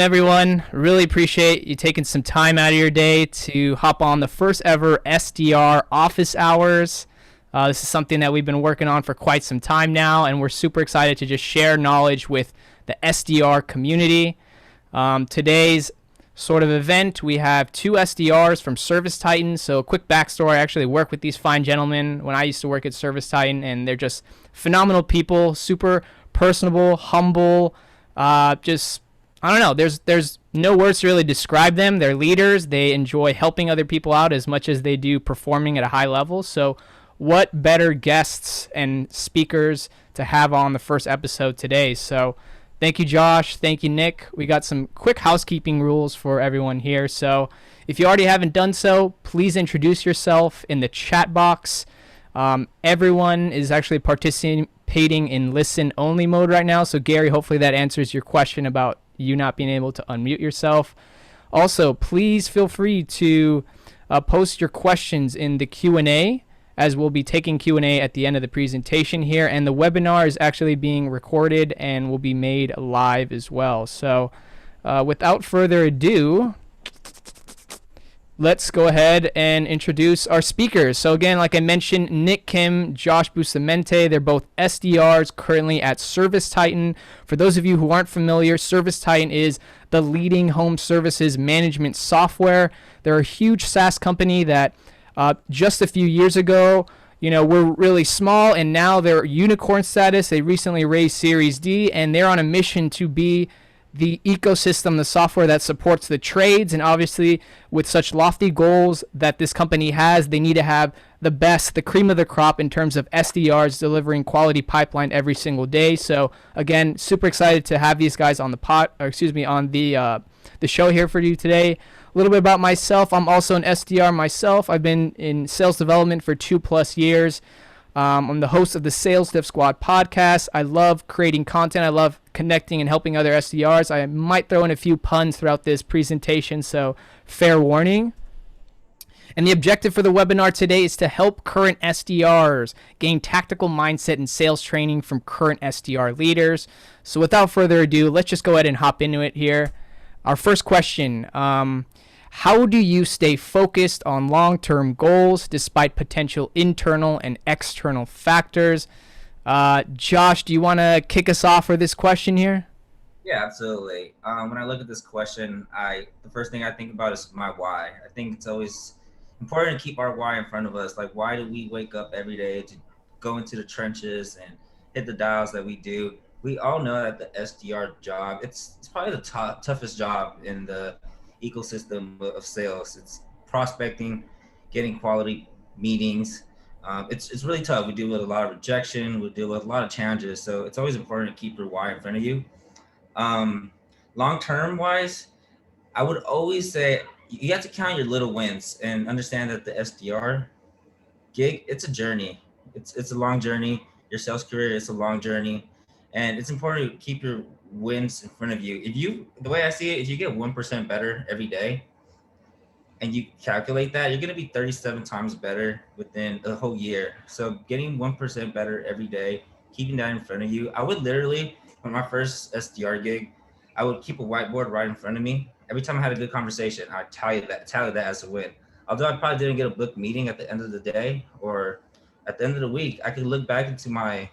Everyone, really appreciate you taking some time out of your day to hop on the first ever SDR office hours. This is something that we've been working on for quite some time now, and we're super excited to just share knowledge with the SDR community. Today's sort of event, we have two SDRs from ServiceTitan. So a quick backstory, I actually work with these fine gentlemen when I used to work at ServiceTitan, and they're just phenomenal people, super personable, humble, just I don't know. There's no words to really describe them. They're leaders. They enjoy helping other people out as much as they do performing at a high level. So what better guests and speakers to have on the first episode today? So thank you, Josh. Thank you, Nick. We got some quick housekeeping rules for everyone here. So if you already haven't done so, please introduce yourself in the chat box. Everyone is actually participating in listen-only mode right now. So Gary, hopefully that answers your question about you not being able to unmute yourself. Also, please feel free to post your questions in the Q&A, as we'll be taking Q&A at the end of the presentation here, and the webinar is actually being recorded and will be made live as well. So without further ado, let's go ahead and introduce our speakers. So again, like I mentioned, Nick Kim, Josh Bustamante, they're both SDRs currently at ServiceTitan. For those of you who aren't familiar, ServiceTitan is the leading home services management software. They're a huge SaaS company that just a few years ago, were really small, and now they're unicorn status. They recently raised Series D, and they're on a mission to be the ecosystem, the software that supports the trades. And obviously with such lofty goals that this company has, they need to have the best, the cream of the crop in terms of SDRs delivering quality pipeline every single day. So again, super excited to have these guys on the show here for you today. A little bit about myself. I'm also an SDR myself. I've been in sales development for 2+ years. I'm the host of the Sales Diff Squad podcast. I love creating content. I love connecting and helping other SDRs. I might throw in a few puns throughout this presentation, so fair warning. And the objective for the webinar today is to help current SDRs gain tactical mindset and sales training from current SDR leaders. So without further ado, let's just go ahead and hop into it here. Our first question, how do you stay focused on long-term goals despite potential internal and external factors? Josh, do you want to kick us off for this question here? Yeah, absolutely. When I look at this question, the first thing I think about is my why. I think it's always important to keep our why in front of us. Like, why do we wake up every day to go into the trenches and hit the dials that we do? We all know that the SDR job, it's probably the toughest job in the ecosystem of sales. It's prospecting, getting quality meetings. It's really tough. We deal with a lot of rejection. We deal with a lot of challenges. So it's always important to keep your why in front of you. Long-term wise, I would always say you have to count your little wins and understand that the SDR gig, it's a journey. It's a long journey. Your sales career is a long journey. And it's important to keep your wins in front of you. The way I see it, if you get 1% better every day and you calculate that, you're going to be 37 times better within a whole year. So getting 1% better every day, keeping that in front of you. I would literally, on my first SDR gig, I would keep a whiteboard right in front of me. Every time I had a good conversation, I tally that as a win. Although I probably didn't get a booked meeting at the end of the day or at the end of the week, I could look back into my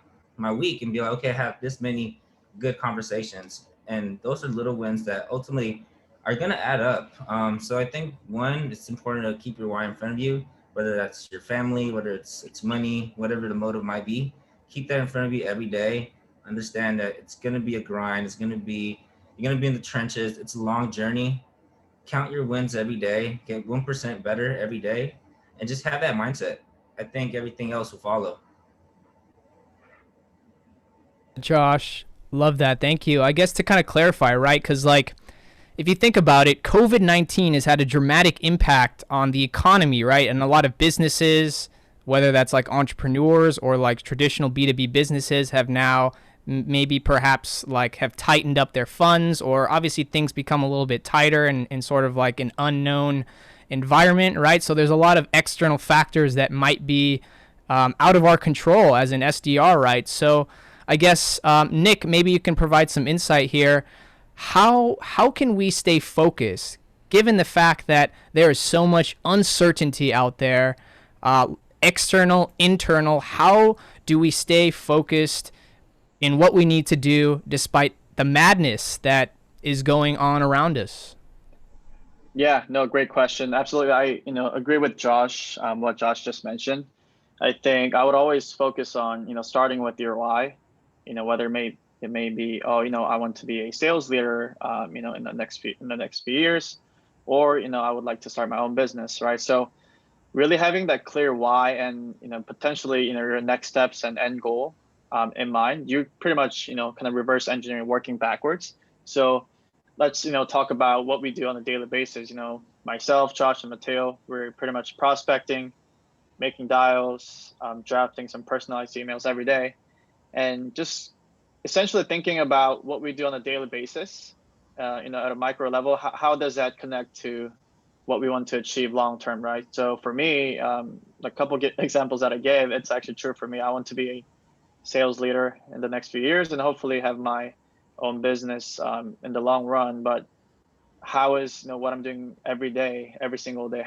week and be like, okay, I have this many good conversations. And those are little wins that ultimately are going to add up. So I think one, it's important to keep your why in front of you, whether that's your family, whether it's money, whatever the motive might be. Keep that in front of you every day. Understand that it's going to be a grind. You're going to be in the trenches. It's a long journey. Count your wins every day. Get 1% better every day, and just have that mindset. I think everything else will follow. Josh, love that. Thank you. I guess to kind of clarify, right? Because if you think about it, COVID-19 has had a dramatic impact on the economy, right? And a lot of businesses, whether that's like entrepreneurs or like traditional B2B businesses, have now maybe perhaps have tightened up their funds, or obviously things become a little bit tighter and sort of like an unknown environment, right? So there's a lot of external factors that might be out of our control as an SDR, right? So I guess, Nick, maybe you can provide some insight here. how can we stay focused given the fact that there is so much uncertainty out there, uh, external, internal? How do we stay focused in what we need to do despite the madness that is going on around us? Yeah, no, great question. Absolutely. I, agree with Josh, what Josh just mentioned. I think I would always focus on, starting with your why, whether it may be, oh, I want to be a sales leader, in the next few years, or, I would like to start my own business, right? So really having that clear why and, potentially, your next steps and end goal in mind, you pretty much, kind of reverse engineering working backwards. So let's talk about what we do on a daily basis. Myself, Josh, and Mateo, we're pretty much prospecting, making dials, drafting some personalized emails every day, and just essentially thinking about what we do on a daily basis. At a micro level, how does that connect to what we want to achieve long term, right? So for me, a couple examples that I gave, it's actually true for me. I want to be a sales leader in the next few years and hopefully have my own business in the long run. But how is what I'm doing every day, every single day,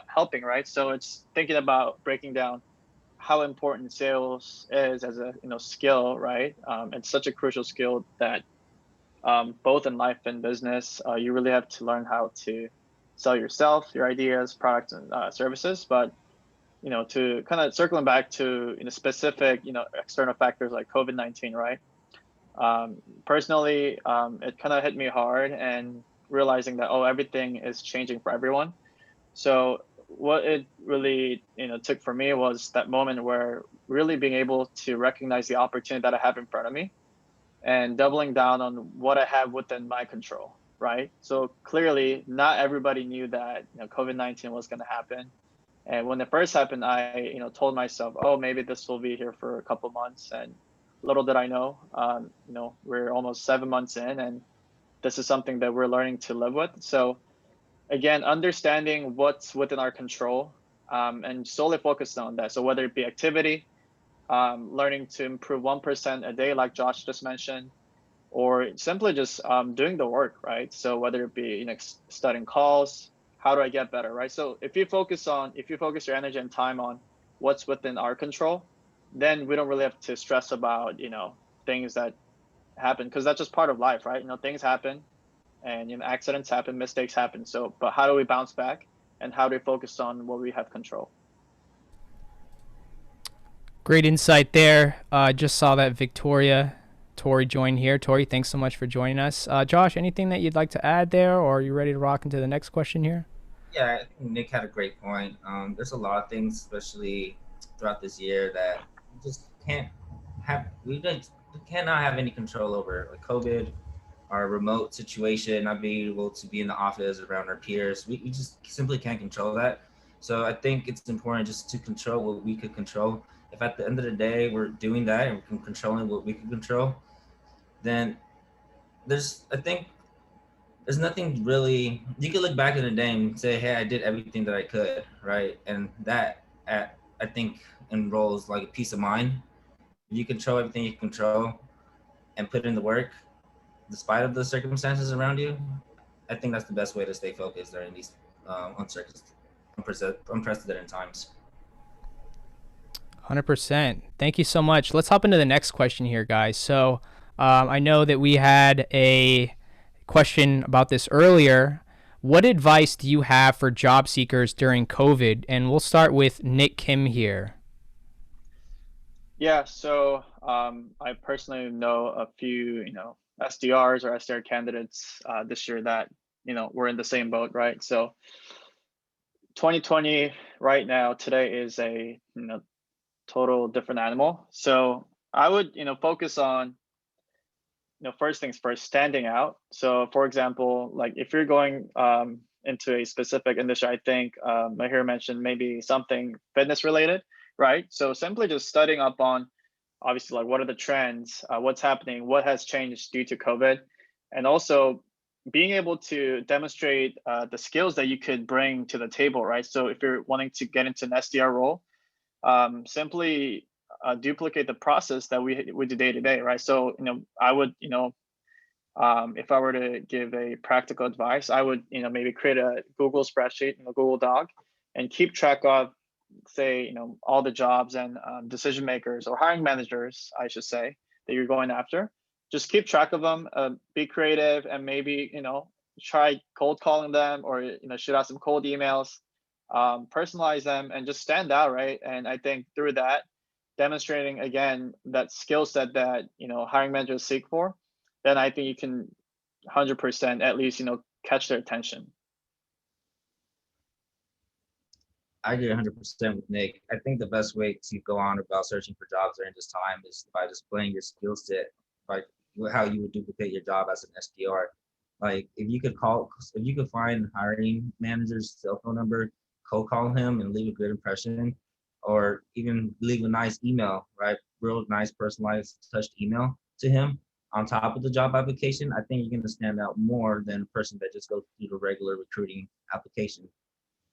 helping, right? So it's thinking about breaking down how important sales is as a skill, right? It's such a crucial skill that both in life and business, you really have to learn how to sell yourself, your ideas, products, and services. But to kind of circling back to specific external factors like COVID-19, right? Personally, it kind of hit me hard and realizing that, oh, everything is changing for everyone. So what it really took for me was that moment where really being able to recognize the opportunity that I have in front of me and doubling down on what I have within my control, right? So clearly not everybody knew that COVID-19 was going to happen. And when it first happened, I told myself, oh, maybe this will be here for a couple months. And little did I know, we're almost 7 months in, and this is something that we're learning to live with. So again, understanding what's within our control, and solely focused on that. So whether it be activity, learning to improve 1% a day, like Josh just mentioned, or simply just doing the work, right? So whether it be studying calls, how do I get better, right? So if you focus your energy and time on what's within our control, then we don't really have to stress about things that happen, because that's just part of life, right? Things happen, and accidents happen, mistakes happen. So, but how do we bounce back, and how do we focus on what we have control? Great insight there. Just saw that Victoria Tori joined here. Tori, thanks so much for joining us. Josh, anything that you'd like to add there, or are you ready to rock into the next question here? Yeah, I think Nick had a great point. There's a lot of things, especially throughout this year, that we just can't have. We cannot have any control over, like COVID, our remote situation, not being able to be in the office around our peers. We just simply can't control that. So I think it's important just to control what we could control. If at the end of the day we're doing that and we're controlling what we can control, then I think there's nothing really. You could look back in the day and say, hey, I did everything that I could, right? And that I think enrolls like a peace of mind. You control everything you control and put in the work despite of the circumstances around you. I think that's the best way to stay focused during these unprecedented times. 100%. Thank you so much. Let's hop into the next question here, guys. So I know that we had a question about this earlier. What advice do you have for job seekers during COVID? And we'll start with Nick Kim here. Yeah, so I personally know a few, SDRs or SDR candidates this year that, were in the same boat, right? So 2020 right now, today is a, total different animal. So I would, focus on, first things first, standing out. So for example, like if you're going into a specific industry, I think Mahir mentioned maybe something fitness related, right? So simply just studying up on obviously like what are the trends, what's happening, what has changed due to COVID, and also being able to demonstrate the skills that you could bring to the table, right? So if you're wanting to get into an SDR role, simply duplicate the process that we do day to day, right? So I would If I were to give a practical advice, I would, maybe create a Google spreadsheet, Google Doc, and keep track of, say, all the jobs and decision makers or hiring managers, I should say, that you're going after. Just keep track of them, be creative, and maybe, try cold calling them, or, shoot out some cold emails, personalize them, and just stand out, right? And I think through that, demonstrating again that skill set that hiring managers seek for, then I think you can 100% at least catch their attention. I agree 100% with Nick. I think the best way to go on about searching for jobs during this time is by displaying your skill set, by how you would duplicate your job as an SDR. Like if you could find hiring manager's cell phone number, cold call him and leave a good impression, or even leave a nice email, right? Real nice personalized touched email to him on top of the job application. I think you're going to stand out more than a person that just goes through the regular recruiting application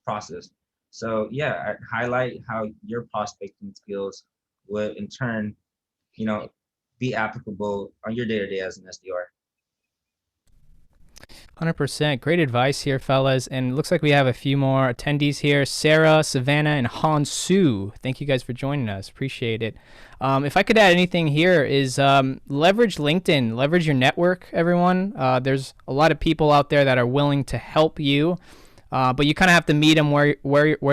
process. So yeah, I highlight how your prospecting skills would in turn, be applicable on your day-to-day as an SDR. 100%. Great advice here, fellas. And it looks like we have a few more attendees here. Sarah, Savannah, and Han Su. Thank you guys for joining us. Appreciate it. If I could add anything here is leverage LinkedIn. Leverage your network, everyone. There's a lot of people out there that are willing to help you. But you kind of have to meet them where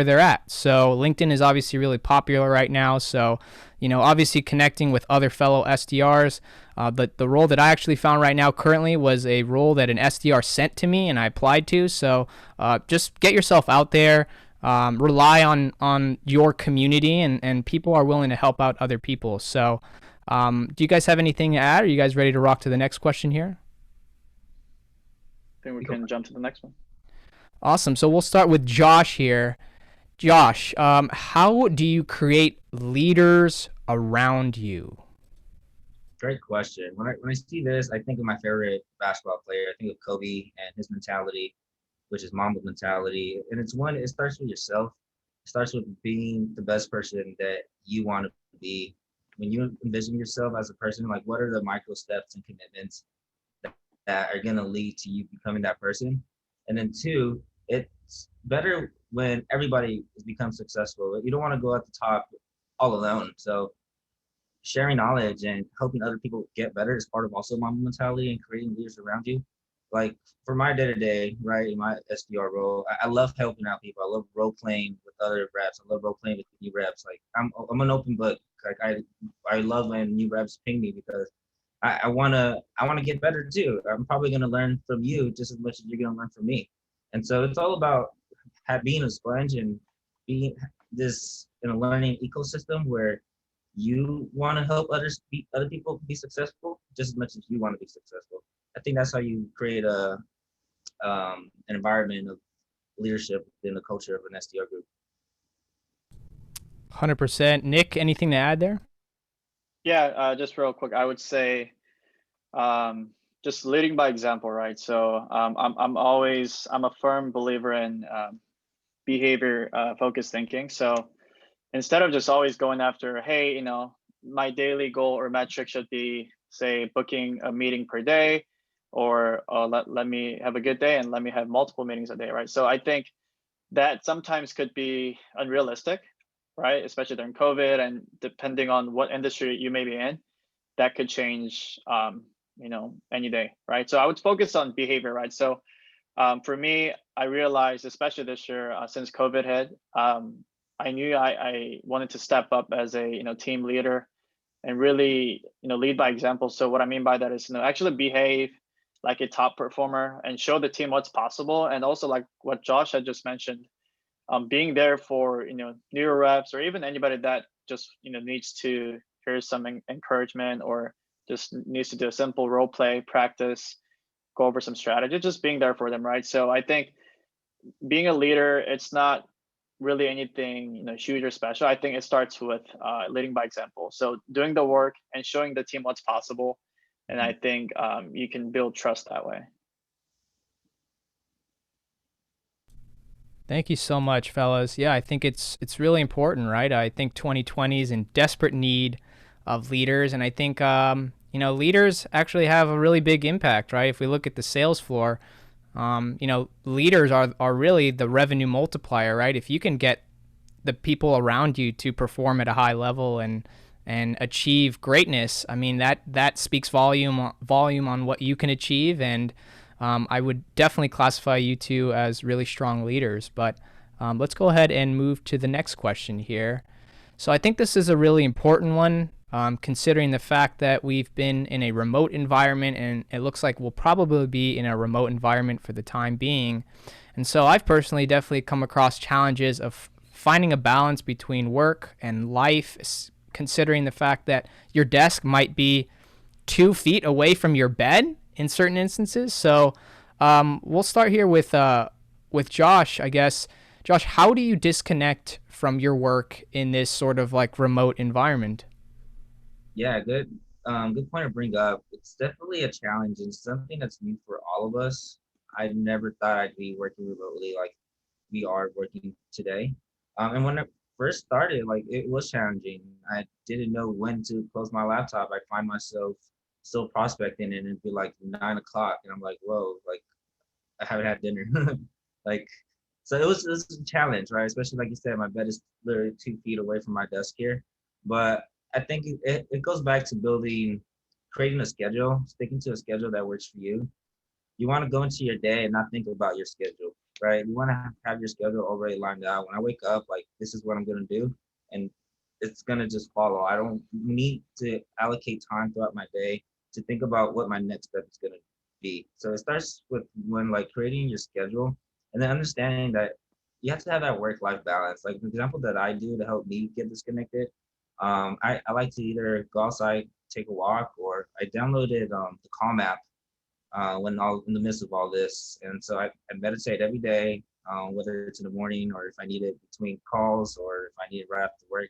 they're at. So LinkedIn is obviously really popular right now. So, obviously connecting with other fellow SDRs. But the role that I actually found right now currently was a role that an SDR sent to me and I applied to. So just get yourself out there. Rely on your community, and people are willing to help out other people. So do you guys have anything to add? Are you guys ready to rock to the next question here? I think we can jump to the next one. Awesome. So we'll start with Josh here. Josh, how do you create leaders around you? Great question. When I see this, I think of my favorite basketball player. I think of Kobe and his mentality, which is Mamba mentality. And it starts with yourself. It starts with being the best person that you want to be. When you envision yourself as a person, like what are the micro steps and commitments that are going to lead to you becoming that person? And then two, it's better when everybody becomes successful. You don't want to go at the top all alone. So sharing knowledge and helping other people get better is part of also my mentality and creating leaders around you. Like for my day-to-day, right, in my SDR role, I love helping out people. I love role-playing with other reps. I love role-playing with new reps. Like I'm an open book. Like I love when new reps ping me because I wanna get better too. I'm probably gonna learn from you just as much as you're gonna learn from me. And so it's all about being a sponge and being this in a learning ecosystem where you want to help other people be successful just as much as you want to be successful. I think that's how you create an environment of leadership within the culture of an SDR group. 100%. Nick, anything to add there? Yeah, just real quick, I would say just leading by example, right? So I'm a firm believer in behavior focused thinking. So instead of just always going after, hey, my daily goal or metric should be, say, booking a meeting per day, or let me have a good day and let me have multiple meetings a day, right? So I think that sometimes could be unrealistic, right? Especially during COVID, and depending on what industry you may be in, that could change any day, right? So I would focus on behavior, right? So for me, I realized, especially this year, since COVID hit, I knew I wanted to step up as a team leader and really lead by example. So what I mean by that is actually behave like a top performer and show the team what's possible. And also like what Josh had just mentioned, being there for newer reps or even anybody that just needs to hear some encouragement or just needs to do a simple role play practice, go over some strategy, just being there for them, right? So I think being a leader, it's not really anything huge or special. I think it starts with leading by example. So doing the work and showing the team what's possible, and I think you can build trust that way. Thank you so much, fellas. Yeah, I think it's really important, right? I think 2020 is in desperate need of leaders, and I think leaders actually have a really big impact, right? If we look at the sales floor, leaders are really the revenue multiplier, right? If you can get the people around you to perform at a high level and achieve greatness, I mean, that speaks volume on what you can achieve. And I would definitely classify you two as really strong leaders. But let's go ahead and move to the next question here. So I think this is a really important one, considering the fact that we've been in a remote environment, and it looks like we'll probably be in a remote environment for the time being. And so I've personally definitely come across challenges of finding a balance between work and life, considering the fact that your desk might be 2 feet away from your bed in certain instances. So we'll start here with Josh, I guess. Josh, how do you disconnect from your work in this sort of like remote environment? Yeah, good point to bring up. It's definitely a challenge and something that's new for all of us. I never thought I'd be working remotely like we are working today. And when it first started, like it was challenging. I didn't know when to close my laptop. I find myself still prospecting and it'd be like 9 o'clock, and I'm like, whoa, like I haven't had dinner. Like, so it was a challenge, right? Especially like you said, my bed is literally 2 feet away from my desk here. But I think it goes back to creating a schedule, sticking to a schedule that works for you. You want to go into your day and not think about your schedule, right? You want to have your schedule already lined out. When I wake up, like this is what I'm gonna do, and it's gonna just follow. I don't need to allocate time throughout my day to think about what my next step is gonna be. So it starts with when like creating your schedule and then understanding that you have to have that work-life balance. Like the example that I do to help me get disconnected, I like to either go outside, take a walk, or I downloaded the Calm app when all in the midst of all this. And so I meditate every day, whether it's in the morning or if I need it between calls or if I need it right after work.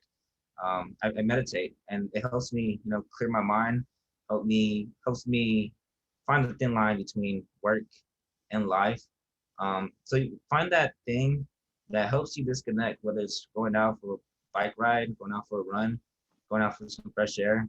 I meditate, and it helps me, clear my mind, helps me find the thin line between work and life. So you find that thing that helps you disconnect, whether it's going out for a bike ride, going out for a run, going out for some fresh air.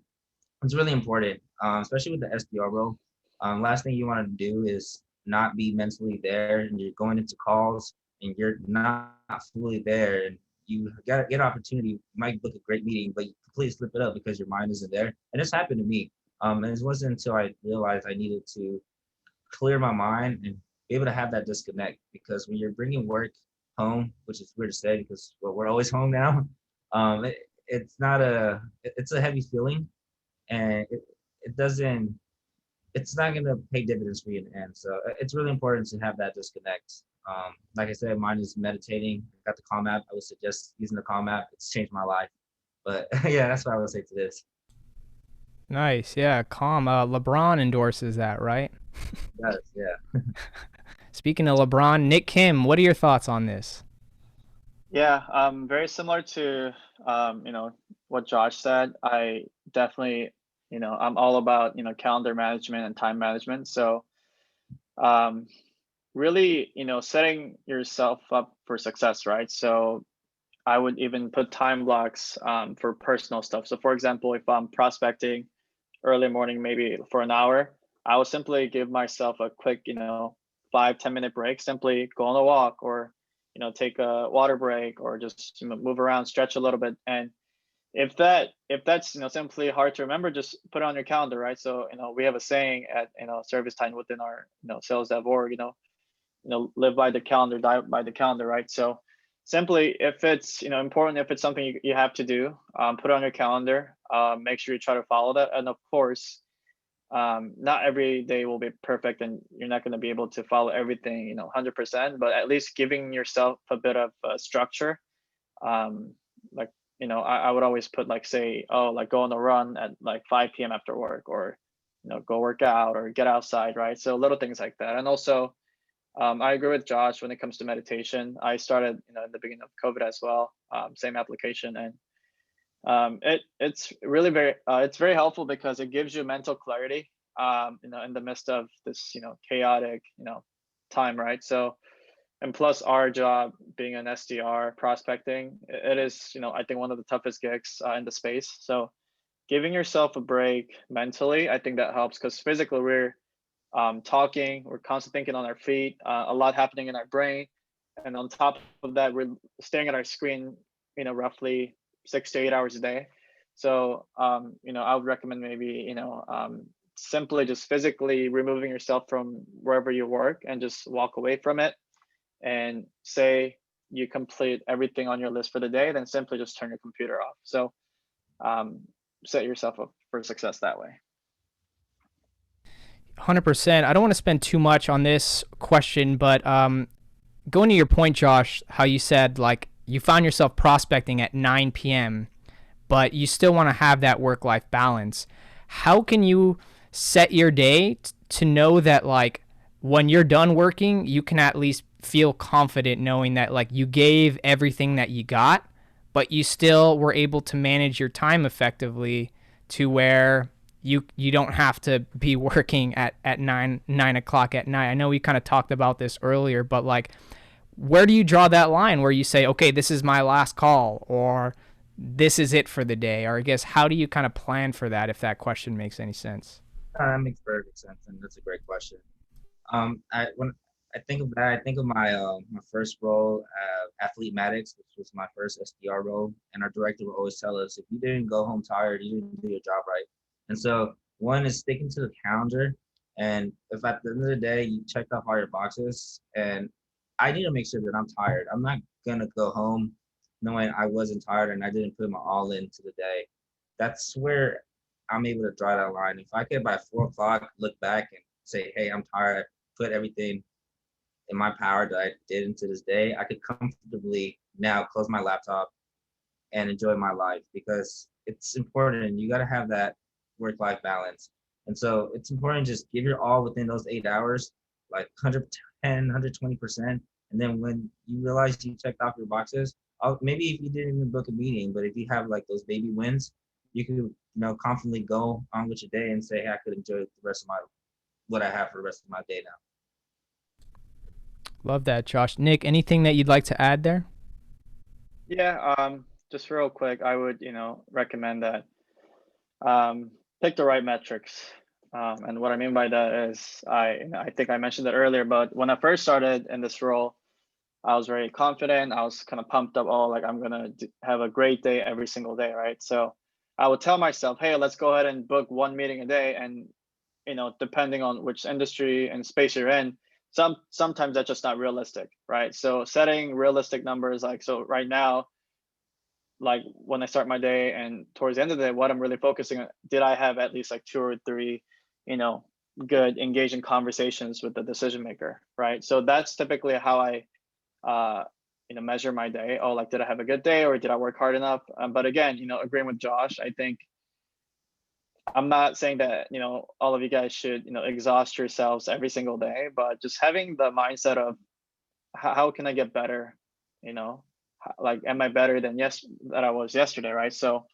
It's really important, especially with the SDR role. Last thing you want to do is not be mentally there, and you're going into calls and you're not fully there, and you get an opportunity. You might book a great meeting, but you completely slip it up because your mind isn't there. And this happened to me. And it wasn't until I realized I needed to clear my mind and be able to have that disconnect, because when you're bringing work home, which is weird to say because we're always home now, it's not it's a heavy feeling, and it doesn't it's not going to pay dividends for you in the end. So it's really important to have that disconnect. Like I said, mine is meditating. I got the Calm app. I would suggest using the Calm app. It's changed my life. But yeah, that's what I would say to this. Nice. Yeah, Calm. LeBron endorses that, right? Yes, yeah. Speaking of LeBron, Nick Kim, what are your thoughts on this? Yeah, very similar to what Josh said. I definitely, I'm all about calendar management and time management. So um, really, setting yourself up for success, right? So I would even put time blocks for personal stuff. So for example, if I'm prospecting early morning, maybe for an hour, I will simply give myself a quick, 5-10 minute break, simply go on a walk or, take a water break or just move around, stretch a little bit. And if that's simply hard to remember, just put it on your calendar, right? So, we have a saying at, ServiceTitan within our, sales dev org, live by the calendar, die by the calendar, right? So simply, if it's important, if it's something you have to do, put it on your calendar. Make sure you try to follow that, and of course, not every day will be perfect, and you're not going to be able to follow everything 100%, but at least giving yourself a bit of structure. Like I would always put like, say, oh, like go on a run at like 5 p.m. after work, or go work out or get outside, right? So little things like that. And also, I agree with Josh when it comes to meditation. I started, in the beginning of COVID as well, same application, and it's really it's very helpful because it gives you mental clarity, in the midst of this, chaotic, time, right? So, and plus our job being an SDR prospecting, it is, I think one of the toughest gigs in the space. So giving yourself a break mentally, I think that helps, because physically we're talking, we're constantly thinking on our feet, a lot happening in our brain. And on top of that, we're staring at our screen, roughly 6 to 8 hours a day. So, I would recommend maybe, simply just physically removing yourself from wherever you work and just walk away from it, and say you complete everything on your list for the day, then simply just turn your computer off. So set yourself up for success that way. 100%. I don't want to spend too much on this question, but going to your point, Josh, how you said like you found yourself prospecting at 9 p.m., but you still want to have that work-life balance. How can you set your day to know that like when you're done working, you can at least feel confident knowing that like you gave everything that you got, but you still were able to manage your time effectively to where you don't have to be working at 9 o'clock at night. I know we kind of talked about this earlier, but like where do you draw that line where you say, okay, this is my last call, or this is it for the day? Or I guess how do you kind of plan for that, if that question makes any sense? That makes perfect sense, and that's a great question. When I think of that, I think of my first role at Fleetmatics, which was my first SDR role, and our director would always tell us, if you didn't go home tired, you didn't do your job right. And so one is sticking to the calendar, and if at the end of the day you checked off all your boxes, and I need to make sure that I'm tired. I'm not gonna go home knowing I wasn't tired and I didn't put my all into the day. That's where I'm able to draw that line. If I could by 4 o'clock look back and say, hey, I'm tired, I put everything in my power that I did into this day, I could comfortably now close my laptop and enjoy my life, because it's important. You got to have that work-life balance. And so it's important to just give your all within those 8 hours, like 110, 120%. And then when you realize you checked off your boxes, maybe if you didn't even book a meeting, but if you have like those baby wins, you can confidently go on with your day and say, hey, I could enjoy the rest of what I have for the rest of my day now. Love that, Josh. Nick, anything that you'd like to add there? Yeah, just real quick, I would, recommend that pick the right metrics. And what I mean by that is, I think I mentioned it earlier, but when I first started in this role, I was very confident. I was kind of pumped up. Oh, like I'm gonna have a great day every single day, right? So I would tell myself, hey, let's go ahead and book one meeting a day. And depending on which industry and space you're in, sometimes that's just not realistic, right? So setting realistic numbers, like so right now, like when I start my day and towards the end of the day, what I'm really focusing on, did I have at least like 2 or 3, good engaging conversations with the decision maker, right? So that's typically how I measure my day. Oh, like, did I have a good day, or did I work hard enough? But again, agreeing with Josh, I think I'm not saying that, all of you guys should, exhaust yourselves every single day, but just having the mindset of how can I get better? Like, am I better than that I was yesterday, right? So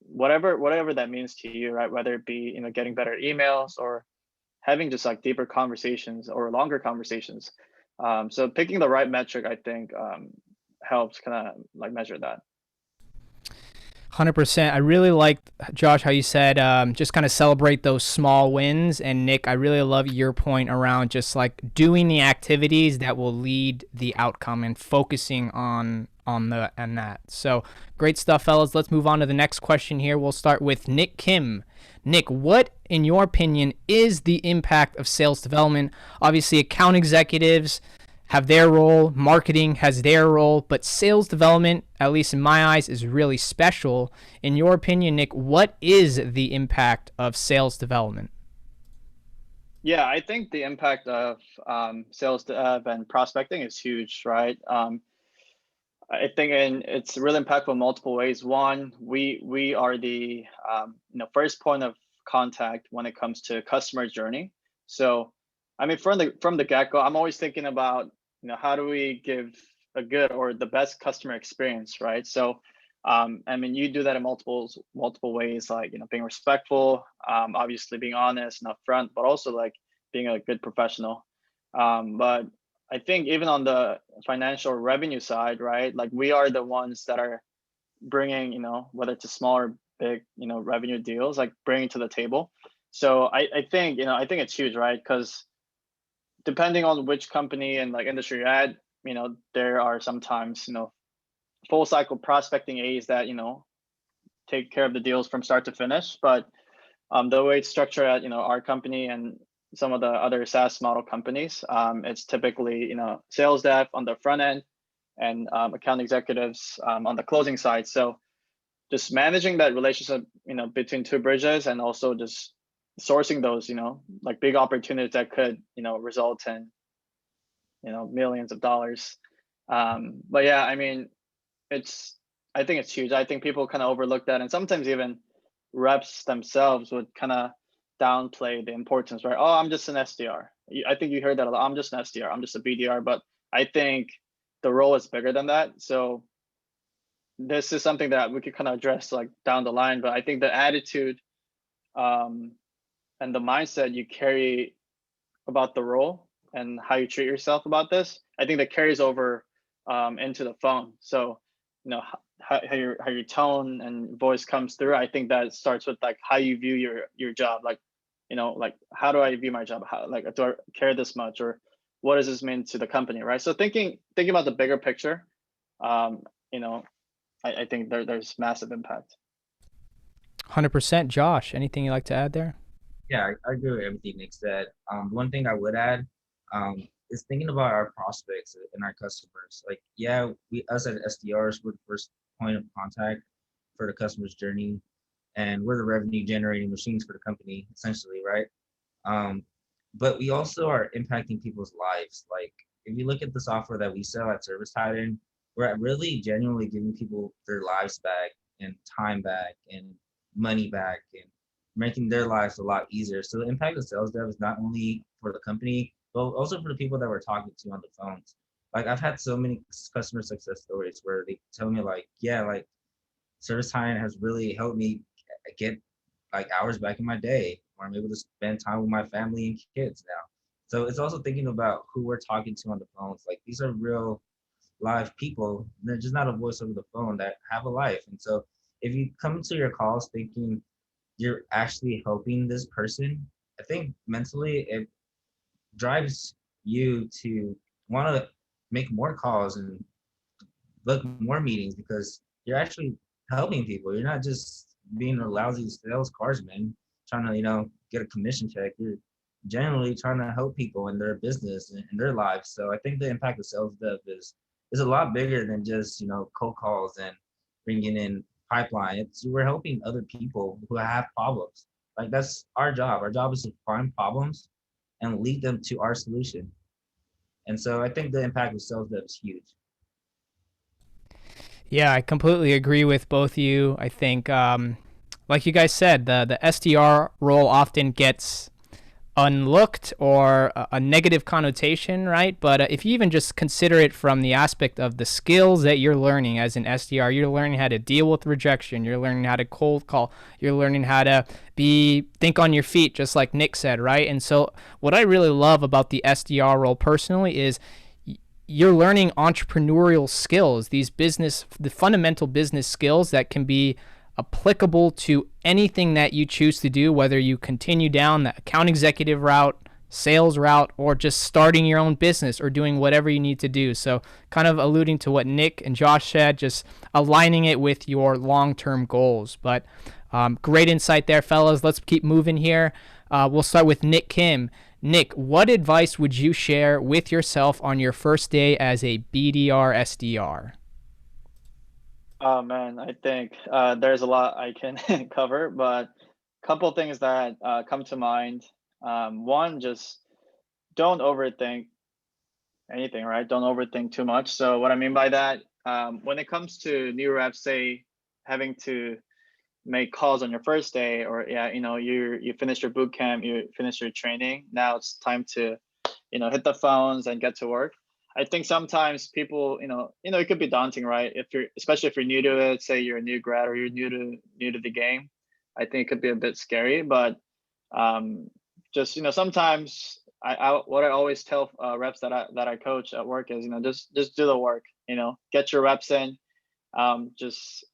whatever that means to you, right? Whether it be, getting better at emails, or having just like deeper conversations or longer conversations. So picking the right metric, I think, helps kind of like measure that. 100%. I really like, Josh, how you said just kind of celebrate those small wins. And Nick, I really love your point around just like doing the activities that will lead the outcome and focusing on that. So great stuff, fellas. Let's move on to the next question here. We'll start with Nick Kim. Nick, what, in your opinion, is the impact of sales development? Obviously, account executives have their role, marketing has their role, but sales development, at least in my eyes, is really special. In your opinion, Nick, what is the impact of sales development? Yeah, I think the impact of sales dev and prospecting is huge, right? I think it's really impactful in multiple ways. One, we are the first point of contact when it comes to customer journey. So, I mean, from the get-go, I'm always thinking about how do we give a good or the best customer experience, right? So, I mean, you do that in multiple ways, like being respectful, obviously being honest and upfront, but also like being a good professional. But I think even on the financial revenue side, right? Like we are the ones that are bringing, whether it's a small or big, revenue deals, like bringing to the table. So I think, I think it's huge, right? Because depending on which company and like industry you're at, there are sometimes, full cycle prospecting A's that, take care of the deals from start to finish. But the way it's structured at, our company and some of the other SaaS model companies, it's typically, sales dev on the front end and account executives on the closing side. So just managing that relationship, between two bridges, and also just sourcing those, like big opportunities that could, result in, millions of dollars. But yeah, I mean, I think it's huge. I think people kind of overlook that, and sometimes even reps themselves would kind of downplay the importance, right? Oh, I'm just an SDR. I think you heard that a lot. I'm just an SDR. I'm just a BDR. But I think the role is bigger than that. So this is something that we could kind of address like down the line. But I think the attitude and the mindset you carry about the role and how you treat yourself about this, I think that carries over into the phone. So, how your tone and voice comes through. I think that starts with like how you view your job. Like, like how do I view my job? How, like, do I care this much, or what does this mean to the company, right? So thinking about the bigger picture, I think there's massive impact. 100%. Josh, anything you'd like to add there? Yeah, I agree with everything Nick said. One thing I would add is thinking about our prospects and our customers. Like, yeah, us as SDRs, we're the first point of contact for the customer's journey, and we're the revenue generating machines for the company, essentially, right? But we also are impacting people's lives. Like, if you look at the software that we sell at ServiceTitan, we're really genuinely giving people their lives back, and time back, and money back, and making their lives a lot easier. So the impact of sales dev is not only for the company, but also for the people that we're talking to on the phones. Like, I've had so many customer success stories where they tell me like, yeah, like ServiceTitan has really helped me get like hours back in my day, where I'm able to spend time with my family and kids now. So it's also thinking about who we're talking to on the phones. Like, these are real live people. They're just not a voice over the phone, that have a life. And so if you come to your calls thinking you're actually helping this person, I think mentally it drives you to want to make more calls and book more meetings, because you're actually helping people. You're not just being a lousy sales carsman trying to, get a commission check. You're generally trying to help people in their business and in their lives. So I think the impact of sales dev is a lot bigger than just, cold calls and bringing in pipeline. We're helping other people who have problems. Like, that's our job. Our job is to find problems and lead them to our solution. And so I think the impact of sales dev is huge. Yeah, I completely agree with both of you. I think, like you guys said, the SDR role often gets unlooked or a negative connotation, right? But if you even just consider it from the aspect of the skills that you're learning as an SDR, you're learning how to deal with rejection, you're learning how to cold call, you're learning how to think on your feet, just like Nick said, right? And so what I really love about the SDR role personally is you're learning entrepreneurial skills, the fundamental business skills that can be applicable to anything that you choose to do, whether you continue down the account executive route, sales route, or just starting your own business or doing whatever you need to do. So kind of alluding to what Nick and Josh said, just aligning it with your long-term goals. But great insight there, fellas. Let's keep moving here. We'll start with Nick Kim. Nick, what advice would you share with yourself on your first day as a BDR SDR? Oh man, I think there's a lot I can cover, but a couple things that come to mind. One, just don't overthink anything, right? Don't overthink too much. So what I mean by that, when it comes to new reps, say having to make calls on your first day, or you finish your boot camp, you finish your training. Now it's time to, hit the phones and get to work. I think sometimes people, it could be daunting, right? Especially if you're new to it, say you're a new grad or you're new to the game. I think it could be a bit scary, but just sometimes what I always tell reps that I coach at work is just do the work. Get your reps in, Just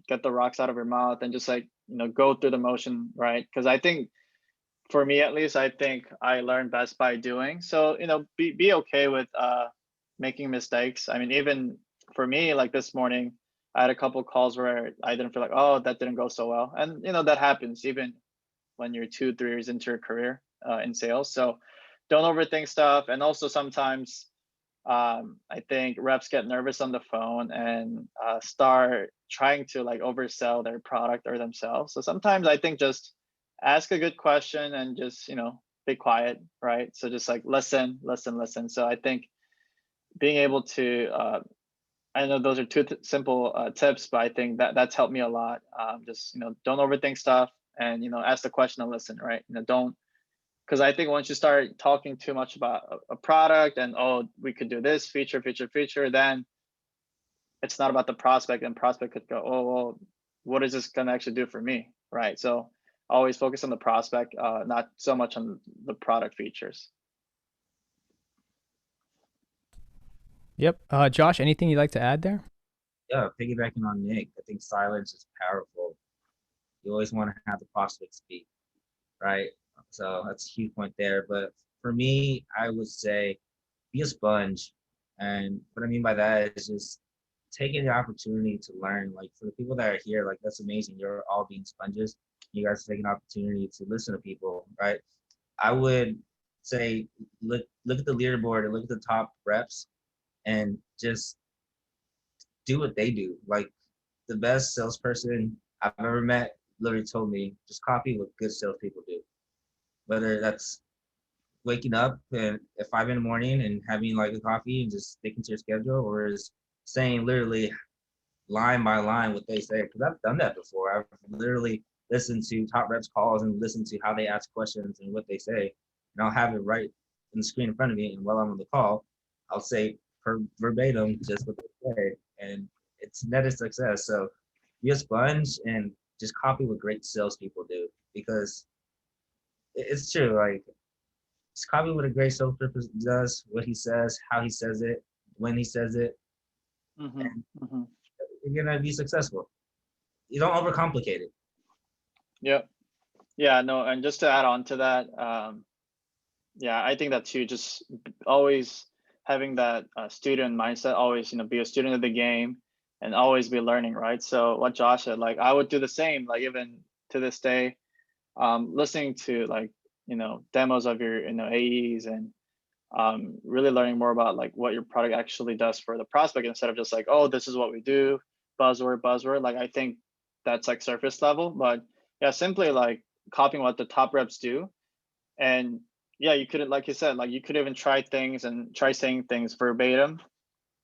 get the rocks out of your mouth and just like, go through the motion, right? Because I think for me at least, I think I learn best by doing. So, be okay with making mistakes. I mean, even for me, like this morning, I had a couple calls where I didn't feel like, oh, that didn't go so well. And that happens even when you're 2, 3 years into your career in sales. So don't overthink stuff. And also sometimes I think reps get nervous on the phone and start trying to like oversell their product or themselves. So sometimes I think just ask a good question and just, be quiet, right? So just like listen, listen, listen. So I think being able to, I know those are two simple tips, but I think that's helped me a lot. Just, don't overthink stuff and, ask the question and listen, right? Don't, because I think once you start talking too much about a product and, oh, we could do this feature, then it's not about the prospect, and prospect could go, oh, well, what is this going to actually do for me, right? So always focus on the prospect, not so much on the product features. Yep. Josh, anything you'd like to add there? Yeah, piggybacking on Nick, I think silence is powerful. You always want to have the prospect speak, right? So that's a huge point there. But for me, I would say be a sponge. And what I mean by that is just taking the opportunity to learn. Like for the people that are here, like that's amazing. You're all being sponges. You guys take an opportunity to listen to people, right? I would say look at the leaderboard and look at the top reps and just do what they do. Like the best salesperson I've ever met literally told me just copy what good salespeople do. Whether that's waking up at 5 in the morning and having like a coffee and just sticking to your schedule, or is saying literally line by line what they say. Because I've done that before. I've literally listened to top reps calls and listened to how they ask questions and what they say, and I'll have it right in the screen in front of me. And while I'm on the call, I'll say verbatim just what they say, and it's net a success. So be a sponge and just copy what great salespeople do, because it's true. Like just copy what a great salesperson does, what he says, how he says it, when he says it, Mm-hmm. and Mm-hmm. you're gonna be successful. You don't overcomplicate it. Yep. Yeah, no, and just to add on to that, yeah, I think that too, just always having that student mindset, always, be a student of the game and always be learning, right? So what Josh said, like I would do the same, like even to this day, listening to like, demos of your, AEs and really learning more about like what your product actually does for the prospect instead of just like, oh, this is what we do, buzzword. Like I think that's like surface level, but yeah, simply like copying what the top reps do. And yeah, you could, like you said, like you could even try things and try saying things verbatim.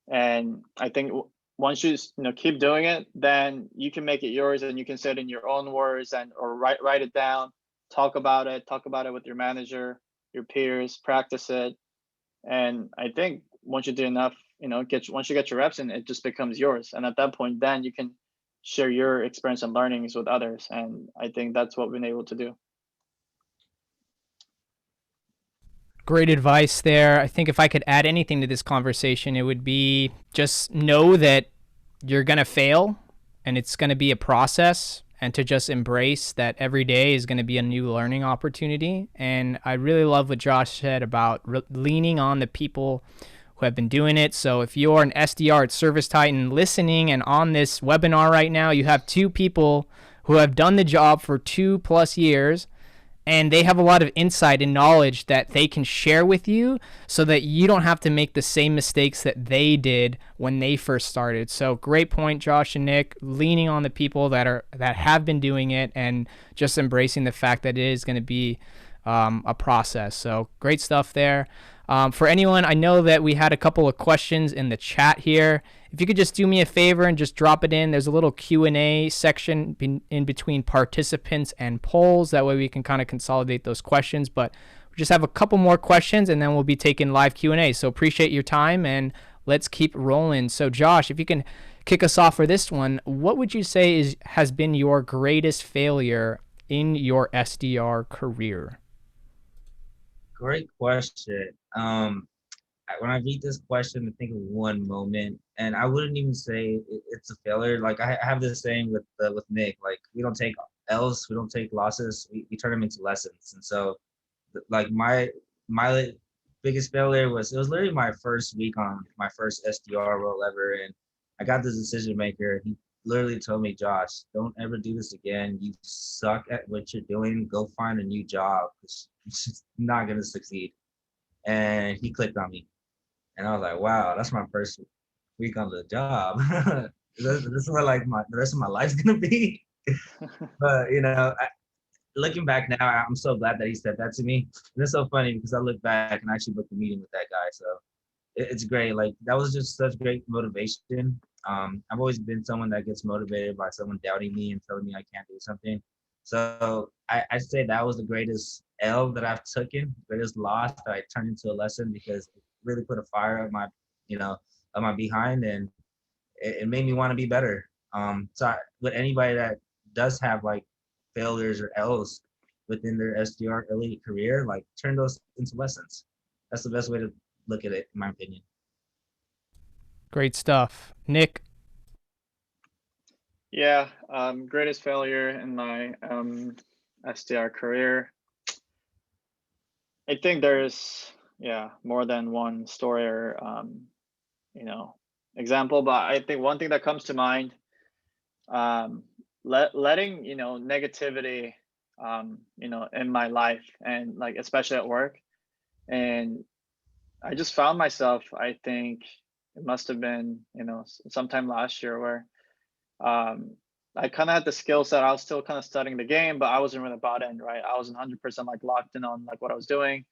And I think once you keep doing it, then you can make it yours and you can say it in your own words and or write it down, talk about it with your manager, your peers, practice it. And I think once you do enough, once you get your reps in, it just becomes yours. And at that point, then you can share your experience and learnings with others. And I think that's what we've been able to do. Great advice there. I think if I could add anything to this conversation, it would be just know that you're going to fail and it's going to be a process, and to just embrace that every day is going to be a new learning opportunity. And I really love what Josh said about leaning on the people who have been doing it. So if you're an SDR at ServiceTitan listening and on this webinar right now, you have two people who have done the job for 2+ years, and they have a lot of insight and knowledge that they can share with you so that you don't have to make the same mistakes that they did when they first started. So great point, Josh and Nick, leaning on the people that have been doing it and just embracing the fact that it is going to be a process. So great stuff there. For anyone, I know that we had a couple of questions in the chat here. If you could just do me a favor and just drop it in. There's a little Q&A section in between participants and polls. That way we can kind of consolidate those questions. But we just have a couple more questions and then we'll be taking live Q&A. So appreciate your time and let's keep rolling. So Josh, if you can kick us off for this one, what would you say has been your greatest failure in your SDR career? Great question. when I read this question, I think of one moment, and I wouldn't even say it's a failure. Like I have this saying with Nick, like we don't take L's, we don't take losses, we turn them into lessons. And so, like my biggest failure was it was literally my first week on my first SDR role ever, and I got this decision maker. He literally told me, Josh, don't ever do this again. You suck at what you're doing. Go find a new job. It's just not gonna succeed. And he clicked on me. And I was like, wow, that's my first week on the job. This is what like the rest of my life's gonna be. But looking back now, I'm so glad that he said that to me. And it's so funny because I look back and I actually booked a meeting with that guy. So it's great. Like that was just such great motivation. I've always been someone that gets motivated by someone doubting me and telling me I can't do something. So I say that was the greatest L that I've taken, greatest loss that I turned into a lesson because it really put a fire on my, on my behind, and it made me want to be better. With anybody that does have like failures or L's within their SDR early career, like turn those into lessons. That's the best way to look at it, in my opinion. Great stuff. Nick? Yeah, greatest failure in my SDR career. I think there's more than one story or example, but I think one thing that comes to mind, letting negativity in my life, and like especially at work, and I just found myself, I think it must have been sometime last year, where I kind of had the skill set. I was still kind of studying the game, but I wasn't really bought in, right? I wasn't 100% like locked in on like what I was doing.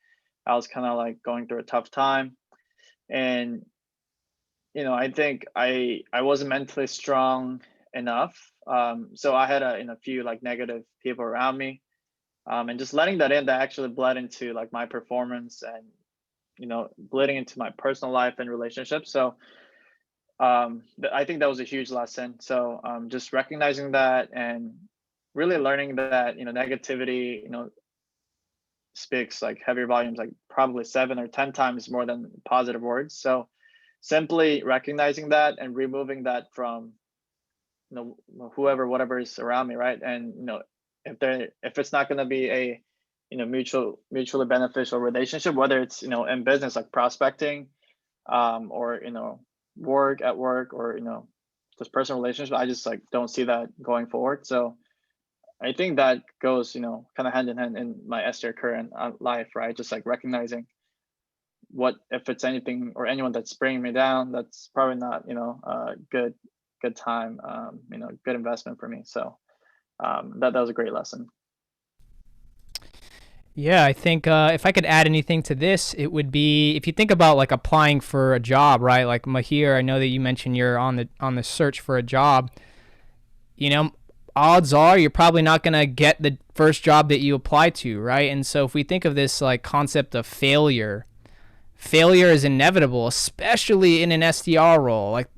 I was kind of like going through a tough time, and I think I wasn't mentally strong enough. So I had a few like negative people around me, and just letting that in, that actually bled into like my performance and bleeding into my personal life and relationships. So I think that was a huge lesson. So just recognizing that and really learning that negativity speaks like heavier volumes, like probably 7 or 10 times more than positive words. So simply recognizing that and removing that from whoever, whatever is around me, right? And if it's not going to be a mutually beneficial relationship, whether it's in business like prospecting, or work at work, or just personal relationships, I just like don't see that going forward. So I think that goes kind of hand in hand in my SDR current life, right? Just like recognizing what, if it's anything or anyone that's bringing me down, that's probably not a good time, good investment for me. So that was a great lesson. Yeah, I think if I could add anything to this, it would be if you think about like applying for a job, right? Like Mahir, I know that you mentioned you're on the search for a job. Odds are you're probably not gonna get the first job that you apply to, right? And so if we think of this like concept of failure is inevitable, especially in an SDR role. Like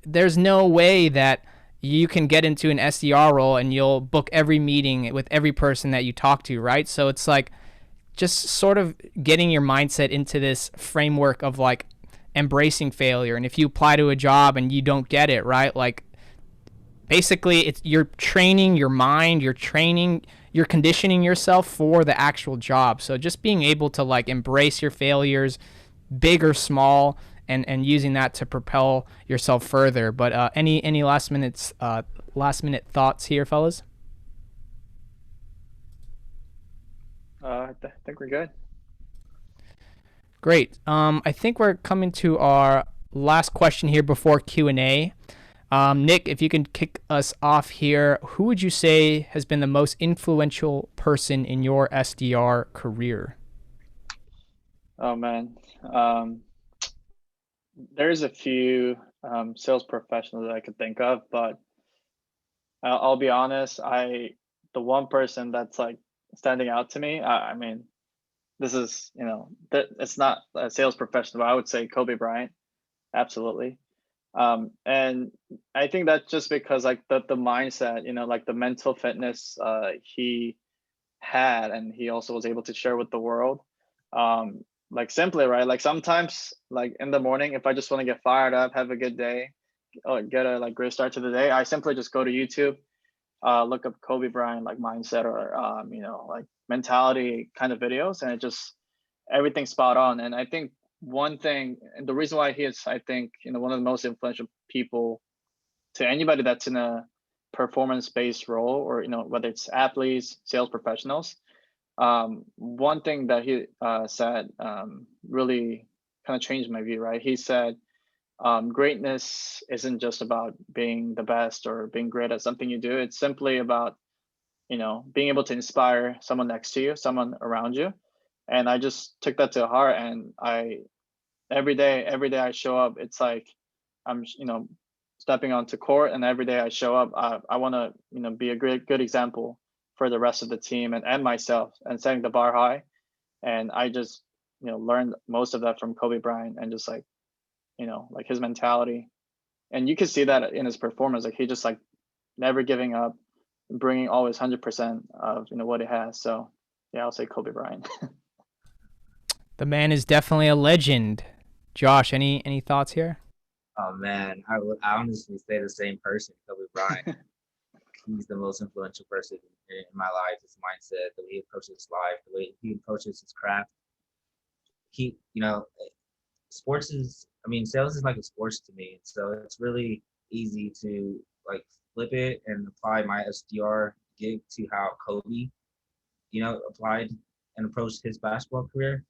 there's no way that you can get into an SDR role and you'll book every meeting with every person that you talk to, right? So it's like just sort of getting your mindset into this framework of like embracing failure. And if you apply to a job and you don't get it, right? Like basically you're training your mind, you're conditioning yourself for the actual job. So just being able to like embrace your failures, big or small, and using that to propel yourself further. But any last minute thoughts here, fellas? I think we're good. Great. I think we're coming to our last question here before Q&A. Nick, if you can kick us off here, who would you say has been the most influential person in your SDR career? Oh man, there's a few sales professionals that I could think of, but I'll be honest, the one person that's like standing out to me, I mean, this is it's not a sales professional, but I would say Kobe Bryant, absolutely. And I think that's just because like the mindset, like the mental fitness he had, and he also was able to share with the world. like simply, right? Like sometimes, like in the morning, if I just want to get fired up, have a good day, or get a like great start to the day, I simply just go to YouTube, look up Kobe Bryant like mindset or you know, like mentality kind of videos, and it just everything's spot on. And I think one thing, and the reason why he is, I think, you know, one of the most influential people to anybody that's in a performance-based role, or you know, whether it's athletes, sales professionals. One thing that he said really kind of changed my view, right? He said, greatness isn't just about being the best or being great at something you do. It's simply about, you know, being able to inspire someone next to you, someone around you. And I just took that to heart, and I every day I show up, it's like I'm, you know, stepping onto court, and every day I show up, I want to, you know, be a good example for the rest of the team and myself, and setting the bar high. And I just, you know, learned most of that from Kobe Bryant, and just like, you know, like his mentality. And you can see that in his performance, like he just like never giving up, bringing always 100% of, you know, what he has. So yeah, I'll say Kobe Bryant. The man is definitely a legend. Josh, any thoughts here? Oh man, I would honestly say the same person, Kobe Bryant. He's the most influential person in my life. His mindset, the way he approaches life, the way he approaches his craft. He, you know, sports is, I mean, sales is like a sports to me. So it's really easy to like flip it and apply my SDR gig to how Kobe, you know, applied and approached his basketball career.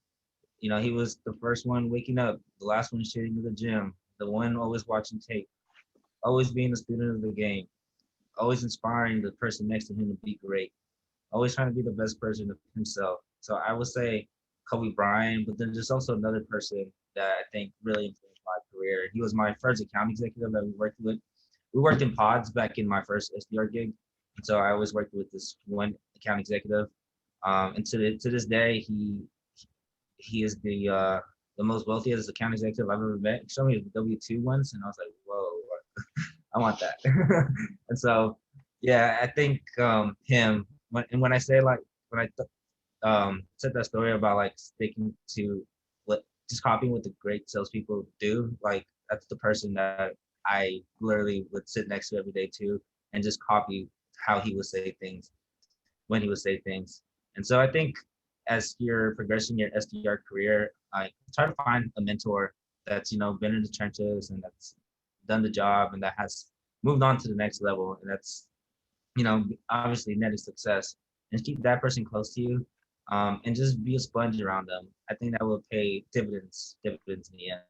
You know, he was the first one waking up, the last one shooting to the gym, the one always watching tape, always being a student of the game, always inspiring the person next to him to be great, always trying to be the best version of himself. So I would say Kobe Bryant, but then there's also another person that I think really influenced my career. He was my first account executive that we worked with. We worked in pods back in my first SDR gig. And so I always worked with this one account executive. And to this day, he is the most wealthiest account executive I've ever met. He showed me his W-2 once, and I was like, whoa, I want that. And so, yeah, I think him. When I say like when I said that story about like sticking to what just copying what the great salespeople do, like that's the person that I literally would sit next to every day too, and just copy how he would say things when he would say things. And so I think as you're progressing your SDR career, I try to find a mentor that's, you know, been in the trenches and that's done the job and that has moved on to the next level. And that's, you know, obviously netted success, and keep that person close to you, and just be a sponge around them. I think that will pay dividends in the end.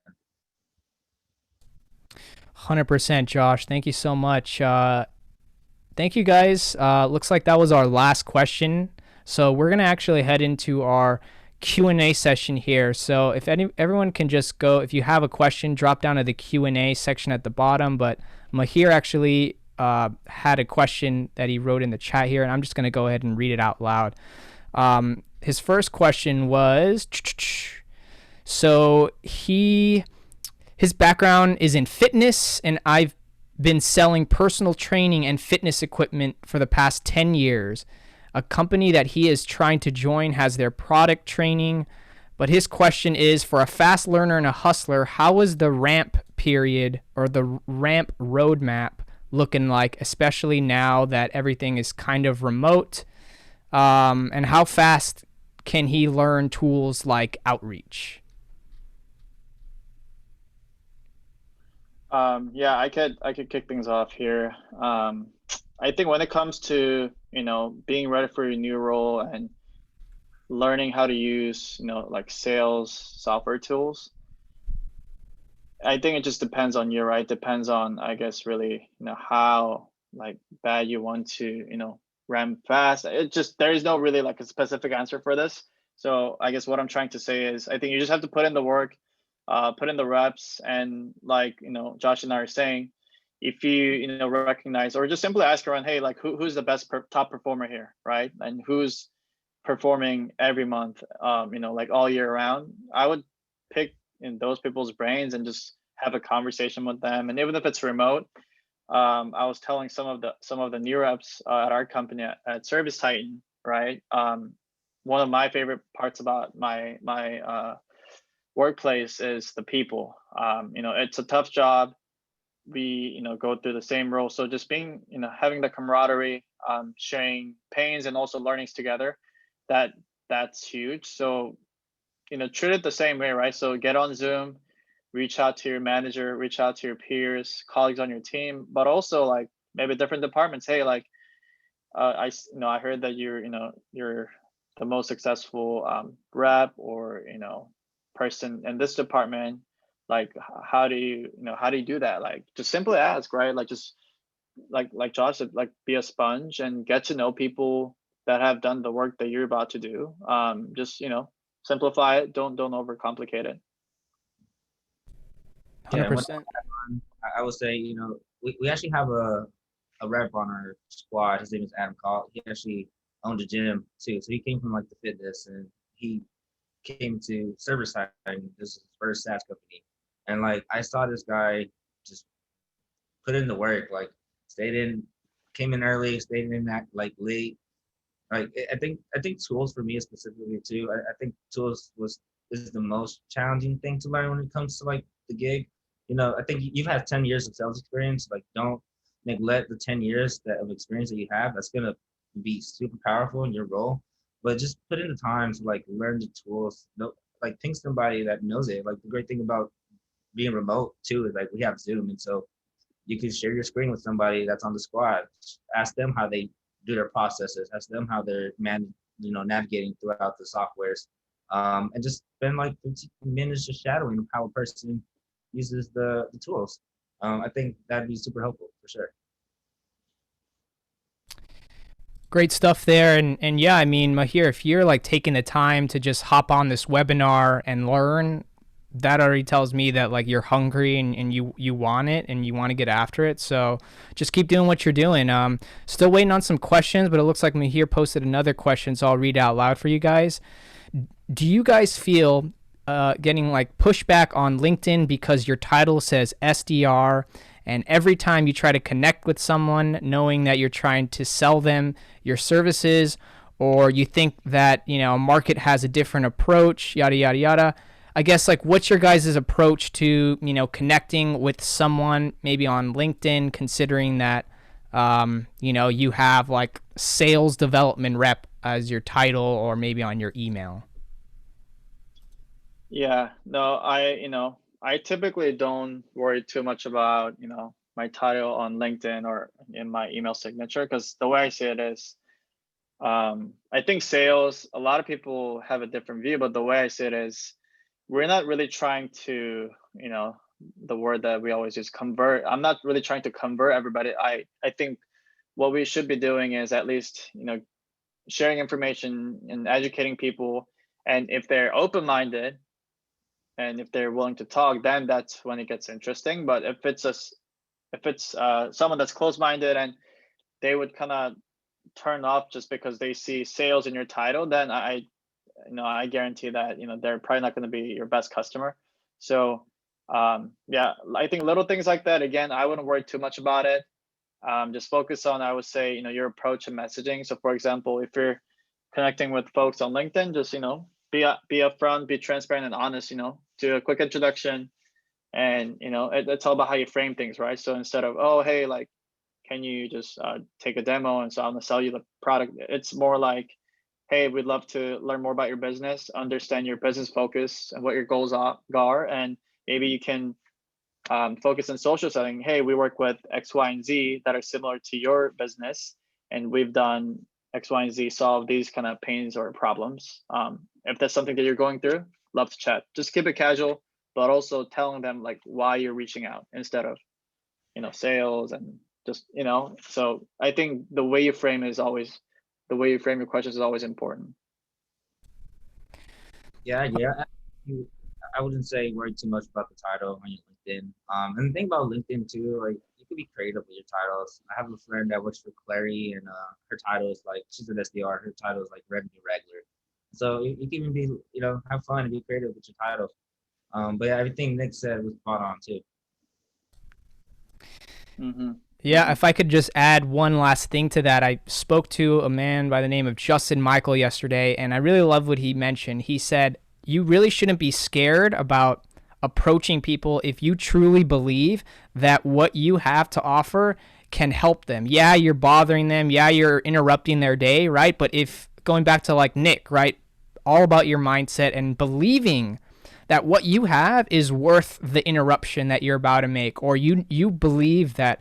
100%, Josh. Thank you so much. Thank you, guys. Looks like that was our last question. So we're gonna actually head into our Q&A session here. So if everyone can just go, if you have a question, drop down to the Q&A section at the bottom. But Mahir actually had a question that he wrote in the chat here, and I'm just gonna go ahead and read it out loud. His first question was, so his background is in fitness, and I've been selling personal training and fitness equipment for the past 10 years. A company that he is trying to join has their product training, but his question is, for a fast learner and a hustler, how is the ramp period or the ramp roadmap looking like, especially now that everything is kind of remote? And how fast can he learn tools like outreach? Yeah, I could kick things off here. I think when it comes to, you know, being ready for your new role and learning how to use, you know, like sales software tools, I think it just depends on you, right? Depends on, I guess, really, you know, how like bad you want to, you know, ramp fast. It just, there is no really like a specific answer for this. So I guess what I'm trying to say is, I think you just have to put in the work, put in the reps, and like, you know, Josh and I are saying, if you know, recognize or just simply ask around, hey, like who's the best top performer here, right? And who's performing every month, you know, like all year round. I would pick in those people's brains and just have a conversation with them. And even if it's remote, I was telling some of the new reps at our company at ServiceTitan, right? One of my favorite parts about my workplace is the people. It's a tough job. We go through the same role, so just being having the camaraderie, sharing pains and also learnings together, that's huge. So treat it the same way, right? So get on Zoom, reach out to your manager, reach out to your peers, colleagues on your team, but also like maybe different departments. Hey, like I heard that you're the most successful rep or person in this department. Like how do you do that? Like just simply ask, right? Like just like Josh said, like be a sponge and get to know people that have done the work that you're about to do. Just simplify it. Don't overcomplicate it. 100%. I would say, we actually have a rep on our squad. His name is Adam Call. He actually owned a gym too. So he came from like the fitness, and he came to ServiceTitan. This is his first SaaS company. And like I saw this guy just put in the work, like came in early, stayed in that like late. Like I think tools for me specifically too. I think tools is the most challenging thing to learn when it comes to like the gig. I think you've had 10 years of sales experience. Like don't neglect the 10 years of experience that you have. That's gonna be super powerful in your role. But just put in the time to like learn the tools. Like think somebody that knows it. Like the great thing about being remote too is like we have Zoom, and so you can share your screen with somebody that's on the squad. Ask them how they do their processes. Ask them how they're navigating throughout the softwares, and just spend like 15 minutes just shadowing how a person uses the tools. I think that'd be super helpful for sure. Great stuff there. And yeah, I mean, Mahir, if you're like taking the time to just hop on this webinar and learn, that already tells me that like you're hungry and you want it and you want to get after it. So just keep doing what you're doing. Still waiting on some questions, but it looks like Mahir posted another question, so I'll read it out loud for you guys. Do you guys feel getting like pushback on LinkedIn because your title says SDR, and every time you try to connect with someone knowing that you're trying to sell them your services, or you think that a market has a different approach, yada yada yada? I guess like what's your guys' approach to connecting with someone maybe on LinkedIn, considering that you have like sales development rep as your title or maybe on your email? Yeah, no, I typically don't worry too much about my title on LinkedIn or in my email signature, because the way I see it is I think sales, a lot of people have a different view, but the way I see it is we're not really trying to, the word that we always use, convert. I'm not really trying to convert everybody. I think what we should be doing is at least, sharing information and educating people. And if they're open-minded and if they're willing to talk, then that's when it gets interesting. But if it's someone that's closed-minded and they would kind of turn off just because they see sales in your title, then I guarantee that they're probably not going to be your best customer. So yeah, I think little things like that, again, I wouldn't worry too much about it. Just focus on, I would say, your approach and messaging. So for example, if you're connecting with folks on LinkedIn, just be upfront, be transparent and honest. Do a quick introduction, and it's all about how you frame things, right? So instead of, oh hey, like, can you just take a demo and so I'm gonna sell you the product, it's more like, hey, we'd love to learn more about your business, understand your business focus and what your goals are, and maybe you can focus on social selling. Hey, we work with X, Y, and Z that are similar to your business, and we've done X, Y, and Z, solve these kind of pains or problems. If that's something that you're going through, love to chat. Just keep it casual, but also telling them like why you're reaching out instead of sales and just So I think the way you frame your questions is always important. Yeah. I wouldn't say worry too much about the title on your LinkedIn. And the thing about LinkedIn too, like you can be creative with your titles. I have a friend that works for Clary, and her title is like, she's an SDR. Her title is like revenue regular. So you can even be, have fun and be creative with your titles. But yeah, everything Nick said was spot on too. Mm-hmm. Yeah, if I could just add one last thing to that. I spoke to a man by the name of Justin Michael yesterday, and I really love what he mentioned. He said, you really shouldn't be scared about approaching people if you truly believe that what you have to offer can help them. Yeah, you're bothering them. Yeah, you're interrupting their day, right? But if going back to like Nick, right? All about your mindset and believing that what you have is worth the interruption that you're about to make, or you believe that,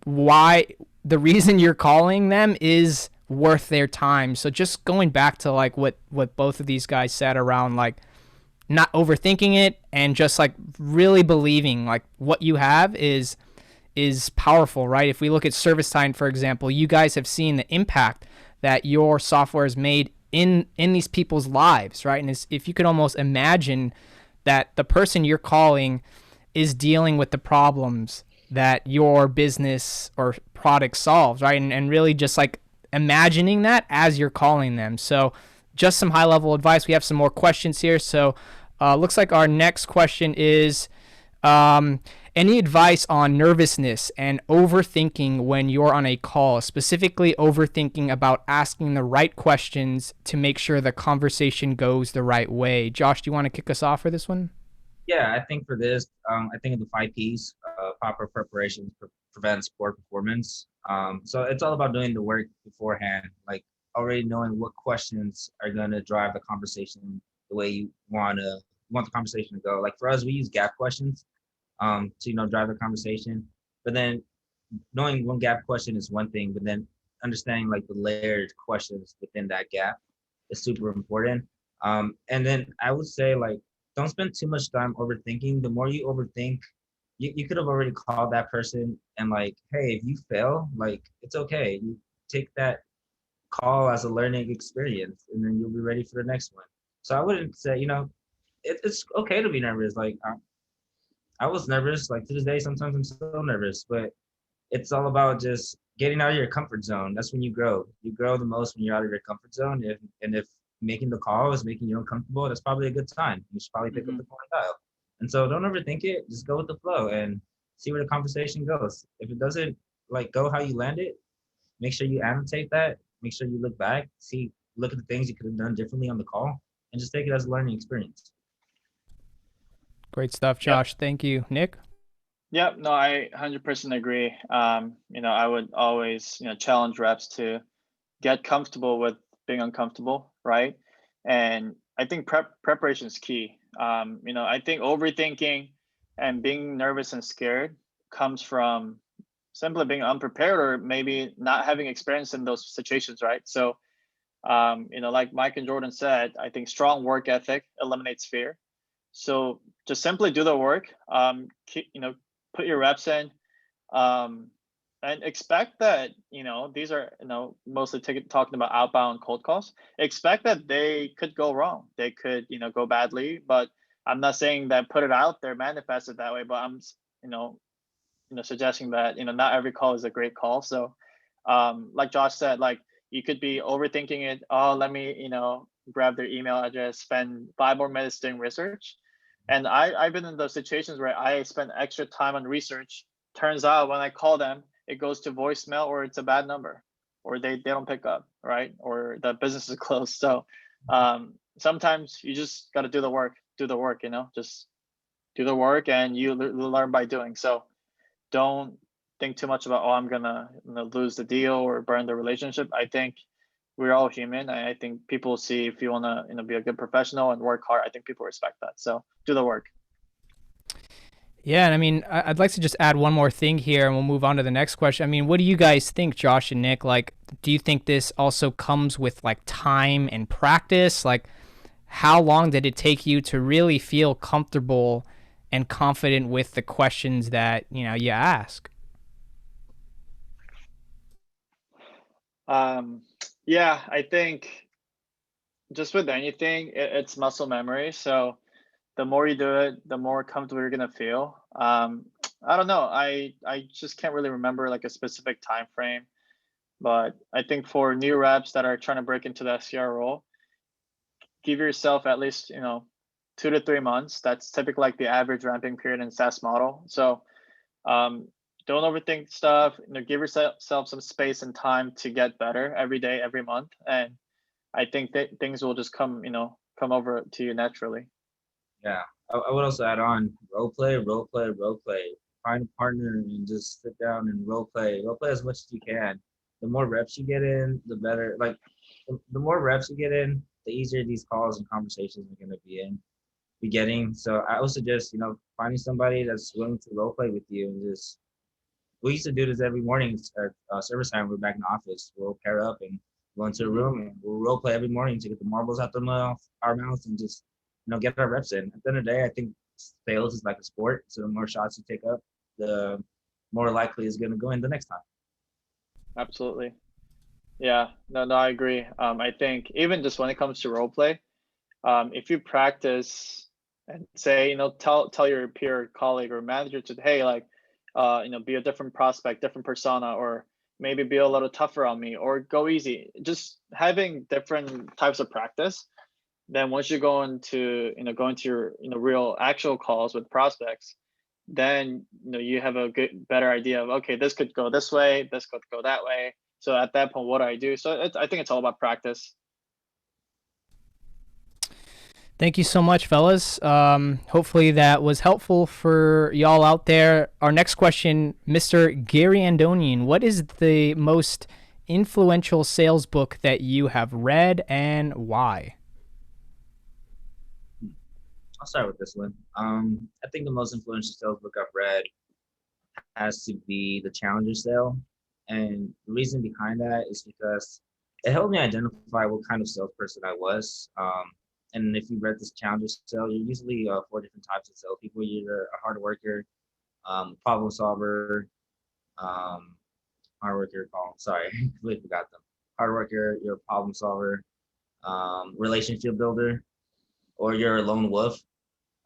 why the reason you're calling them is worth their time. So just going back to like what both of these guys said around like not overthinking it and just like really believing like what you have is powerful, right? If we look at ServiceTitan, for example, you guys have seen the impact that your software has made in these people's lives, right? And if you could almost imagine that the person you're calling is dealing with the problems that your business or product solves, right? And really just like imagining that as you're calling them. So just some high level advice. We have some more questions here. So looks like our next question is any advice on nervousness and overthinking when you're on a call, specifically overthinking about asking the right questions to make sure the conversation goes the right way? Josh, do you want to kick us off for this one? Yeah, I think for this, I think of the 5 Ps. Proper preparation prevents poor performance. So it's all about doing the work beforehand, like already knowing what questions are going to drive the conversation the way you want the conversation to go. Like for us, we use gap questions to drive the conversation. But then knowing one gap question is one thing, but then understanding like the layered questions within that gap is super important. And then I would say like don't spend too much time overthinking. The more you overthink, you could have already called that person and like, hey, if you fail, like it's okay. You take that call as a learning experience, and then you'll be ready for the next one. So I wouldn't say, it's okay to be nervous. Like I was nervous. Like to this day, sometimes I'm still nervous, but it's all about just getting out of your comfort zone. That's when you grow. You grow the most when you're out of your comfort zone. If making the call is making you uncomfortable, that's probably a good time. You should probably pick up the phone and dial. And so don't overthink it. Just go with the flow and see where the conversation goes. If it doesn't like go how you land it, make sure you annotate that. Make sure you look back, look at the things you could have done differently on the call, and just take it as a learning experience. Great stuff, Josh. Yep. Thank you. Nick? Yep. No, I 100% agree. I would always, challenge reps to get comfortable with being uncomfortable, right? And I think preparation is key. I think overthinking and being nervous and scared comes from simply being unprepared or maybe not having experience in those situations, right? So, like Mike and Jordan said, I think strong work ethic eliminates fear. So just simply do the work, put your reps in, and expect that, these are, mostly talking about outbound cold calls. Expect that they could go wrong. They could, go badly, but I'm not saying that put it out there, manifest it that way, but I'm, suggesting that, not every call is a great call. So like Josh said, like you could be overthinking it. Oh, let me, grab their email address, spend 5 more minutes doing research. And I've been in those situations where I spend extra time on research. Turns out when I call them, it goes to voicemail or it's a bad number or they don't pick up, right? Or the business is closed. So sometimes you just got to do the work, just do the work and you learn by doing. So don't think too much about, I'm going to lose the deal or burn the relationship. I think we're all human. I think people see if you want to be a good professional and work hard, I think people respect that. So do the work. Yeah, and I mean, I'd like to just add one more thing here, and we'll move on to the next question. I mean, what do you guys think, Josh and Nick? Like, do you think this also comes with like time and practice? Like, how long did it take you to really feel comfortable and confident with the questions that you ask? Yeah, I think just with anything, it's muscle memory. So the more you do it, the more comfortable you're gonna feel. I don't know. I just can't really remember like a specific time frame, but I think for new reps that are trying to break into the SDR role, give yourself at least 2 to 3 months. That's typically like the average ramping period in SaaS model. So don't overthink stuff. Give yourself some space and time to get better every day, every month, and I think that things will just come come over to you naturally. Yeah, I would also add on role play, role play, role play. Find a partner and just sit down and role play. Role play as much as you can. The more reps you get in, the better. Like the more reps you get in, the easier these calls and conversations are going to be getting. So I would suggest, finding somebody that's willing to role play with you and just. We used to do this every morning at service time. We're back in the office. We'll pair up and go into a room and we'll role play every morning to get the marbles out our mouth and just get our reps in. At the end of the day, I think sales is like a sport. So the more shots you take up, the more likely it's going to go in the next time. Absolutely. Yeah, no, I agree. I think even just when it comes to role play, if you practice and say, tell your peer colleague or manager to, hey, like, be a different prospect, different persona, or maybe be a little tougher on me, or go easy. Just having different types of practice. Then once you go into your real actual calls with prospects, then you have a better idea of, okay, this could go this way, this could go that way. So at that point, what do I do? So I think it's all about practice. Thank you so much, fellas. Hopefully that was helpful for y'all out there. Our next question, Mr. Gary Andonian, what is the most influential sales book that you have read and why? I'll start with this one. I think the most influential sales book I've read has to be The Challenger Sale. And the reason behind that is because it helped me identify what kind of salesperson I was. And if you read this Challenger Sale, you're usually 4 different types of salespeople. You're a hard worker, problem solver, completely forgot them. Hard worker, you're a problem solver, relationship builder, or you're a lone wolf.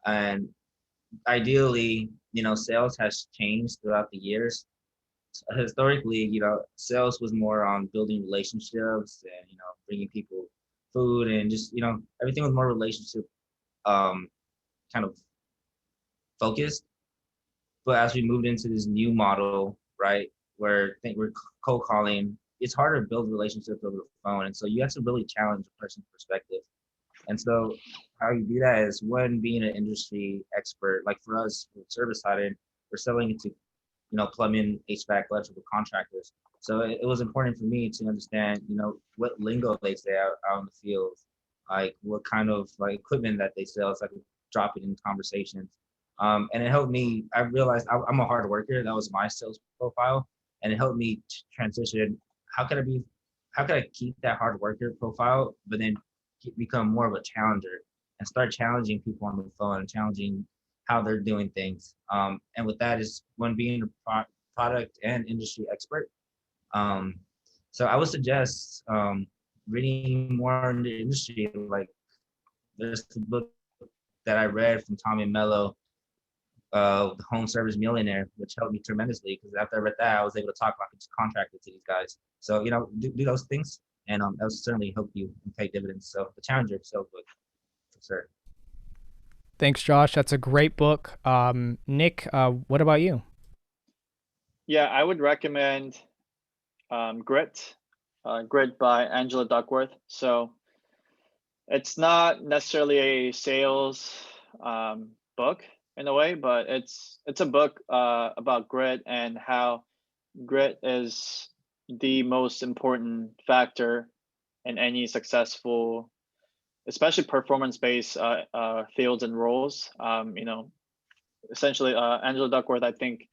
And ideally, sales has changed throughout the years. Historically, sales was more on building relationships and, bringing people food and just, everything was more relationship kind of focused. But as we moved into this new model, right, where I think we're cold calling, it's harder to build relationships over the phone. And so you have to really challenge a person's perspective. And so how you do that is when being an industry expert, like for us with ServiceTitan, we're selling it to, plumbing, HVAC, electrical contractors. So it was important for me to understand, what lingo they say out in the field, like what kind of equipment that they sell, so I could drop it in conversations. And it helped me. I realized I'm a hard worker. That was my sales profile, and it helped me transition. How could I keep that hard worker profile, but then become more of a challenger and start challenging people on the phone and challenging how they're doing things. And with that is when being a product and industry expert. So I would suggest reading more in the industry. Like there's the book that I read from Tommy Mello, The Home Service Millionaire, which helped me tremendously because after I read that, I was able to talk like a contractor to these guys. So, do those things, and that will certainly help you and pay dividends. So the Challenger sales book, for sure. Thanks, Josh. That's a great book. Nick, what about you? Yeah, I would recommend Grit, Grit by Angela Duckworth. So it's not necessarily a sales book in a way, but it's a book about grit and how grit is the most important factor in any successful, especially performance-based fields and roles. Essentially, Angela Duckworth, I think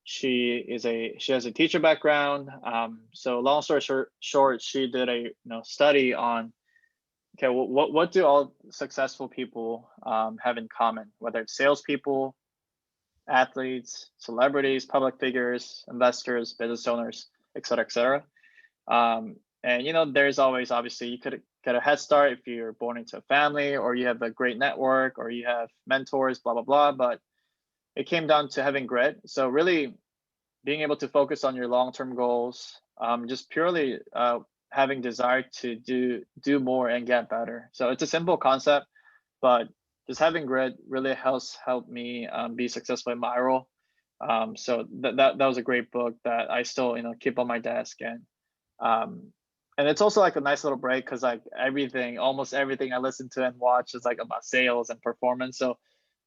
she has a teacher background. So long story short, she did a study on, okay, what do all successful people have in common, whether it's salespeople, athletes, celebrities, public figures, investors, business owners, et cetera, et cetera. And there's always, obviously, you could get a head start if you're born into a family or you have a great network or you have mentors, blah, blah, blah. But it came down to having grit. So really being able to focus on your long-term goals, just purely having desire to do more and get better. So it's a simple concept, but just having grit really helped me be successful in my role. So that was a great book that I still keep on my desk, and and it's also like a nice little break because like almost everything I listen to and watch is like about sales and performance. So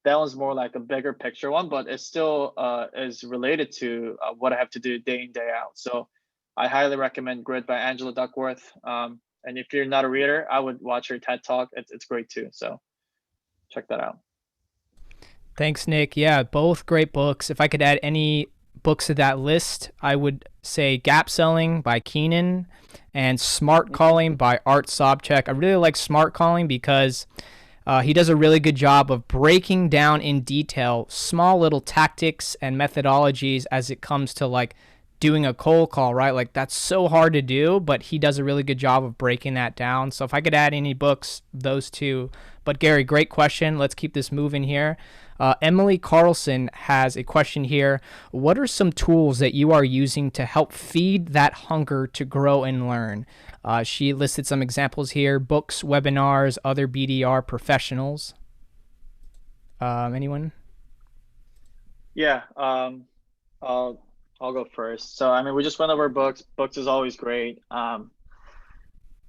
that one's more like a bigger picture one, but it still is related to what I have to do day in, day out. So I highly recommend Grit by Angela Duckworth. And if you're not a reader, I would watch her TED Talk. It's great too. So check that out. Thanks, Nick. Yeah, both great books. If I could add any books to that list, I would say Gap Selling by Keenan and Smart Calling by Art Sobchak. I really like Smart Calling because he does a really good job of breaking down in detail small little tactics and methodologies as it comes to like doing a cold call, right? Like that's so hard to do, but he does a really good job of breaking that down. So if I could add any books, those two. But Gary, great question. Let's keep this moving here. Emily Carlson has a question here. What are some tools that you are using to help feed that hunger to grow and learn? She listed some examples here: books, webinars, other BDR professionals. Anyone? Yeah, I'll go first. So I mean, we just went over books. Books is always great.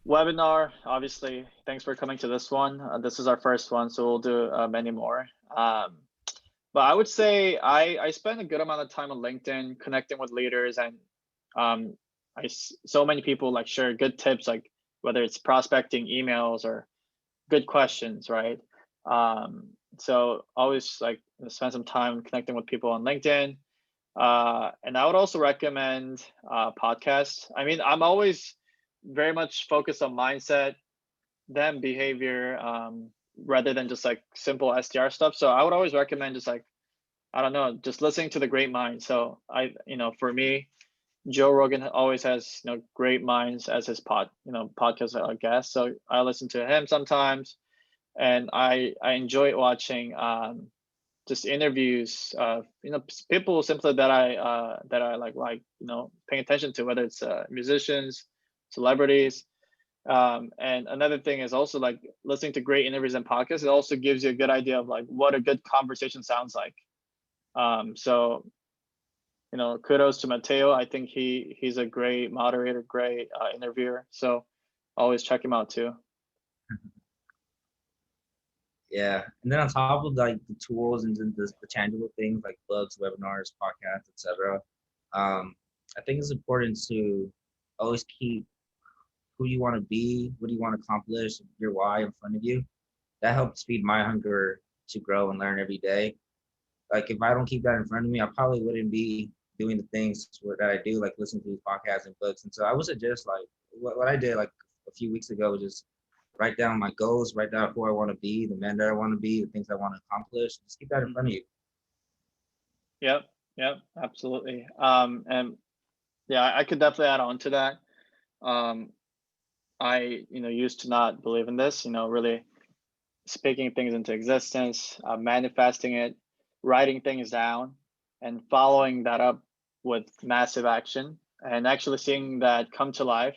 Webinar, obviously. Thanks for coming to this one. This is our first one, so we'll do many more. But I would say I spend a good amount of time on LinkedIn connecting with leaders, and so many people like share good tips, like whether it's prospecting, emails, or good questions, right? So always like spend some time connecting with people on LinkedIn. And I would also recommend podcasts. I mean, I'm always very much focused on mindset, then behavior, rather than just like simple SDR stuff. So I would always recommend just like, I don't know, just listening to the great minds. So for me, Joe Rogan always has, great minds as his podcast guest. So I listen to him sometimes, and I enjoy watching just interviews of people simply that I like paying attention to, whether it's musicians, celebrities. And another thing is also like listening to great interviews and podcasts. It also gives you a good idea of like what a good conversation sounds like. So kudos to Mateo. I think he's a great moderator, great interviewer. So always check him out too. Yeah, and then on top of like the tools and the tangible things like books, webinars, podcasts, etc. I think it's important to always keep who you want to be, what do you want to accomplish, your why in front of you. That helps feed my hunger to grow and learn every day. Like if I don't keep that in front of me, I probably wouldn't be doing the things that I do, like listening to these podcasts and books. And so I would suggest like what I did like a few weeks ago was just write down my goals, write down who I want to be, the man that I want to be, the things I want to accomplish. Just keep that in front of you. Yep, absolutely. And yeah, I could definitely add on to that. I used to not believe in this, really speaking things into existence, manifesting it, writing things down, and following that up with massive action and actually seeing that come to life.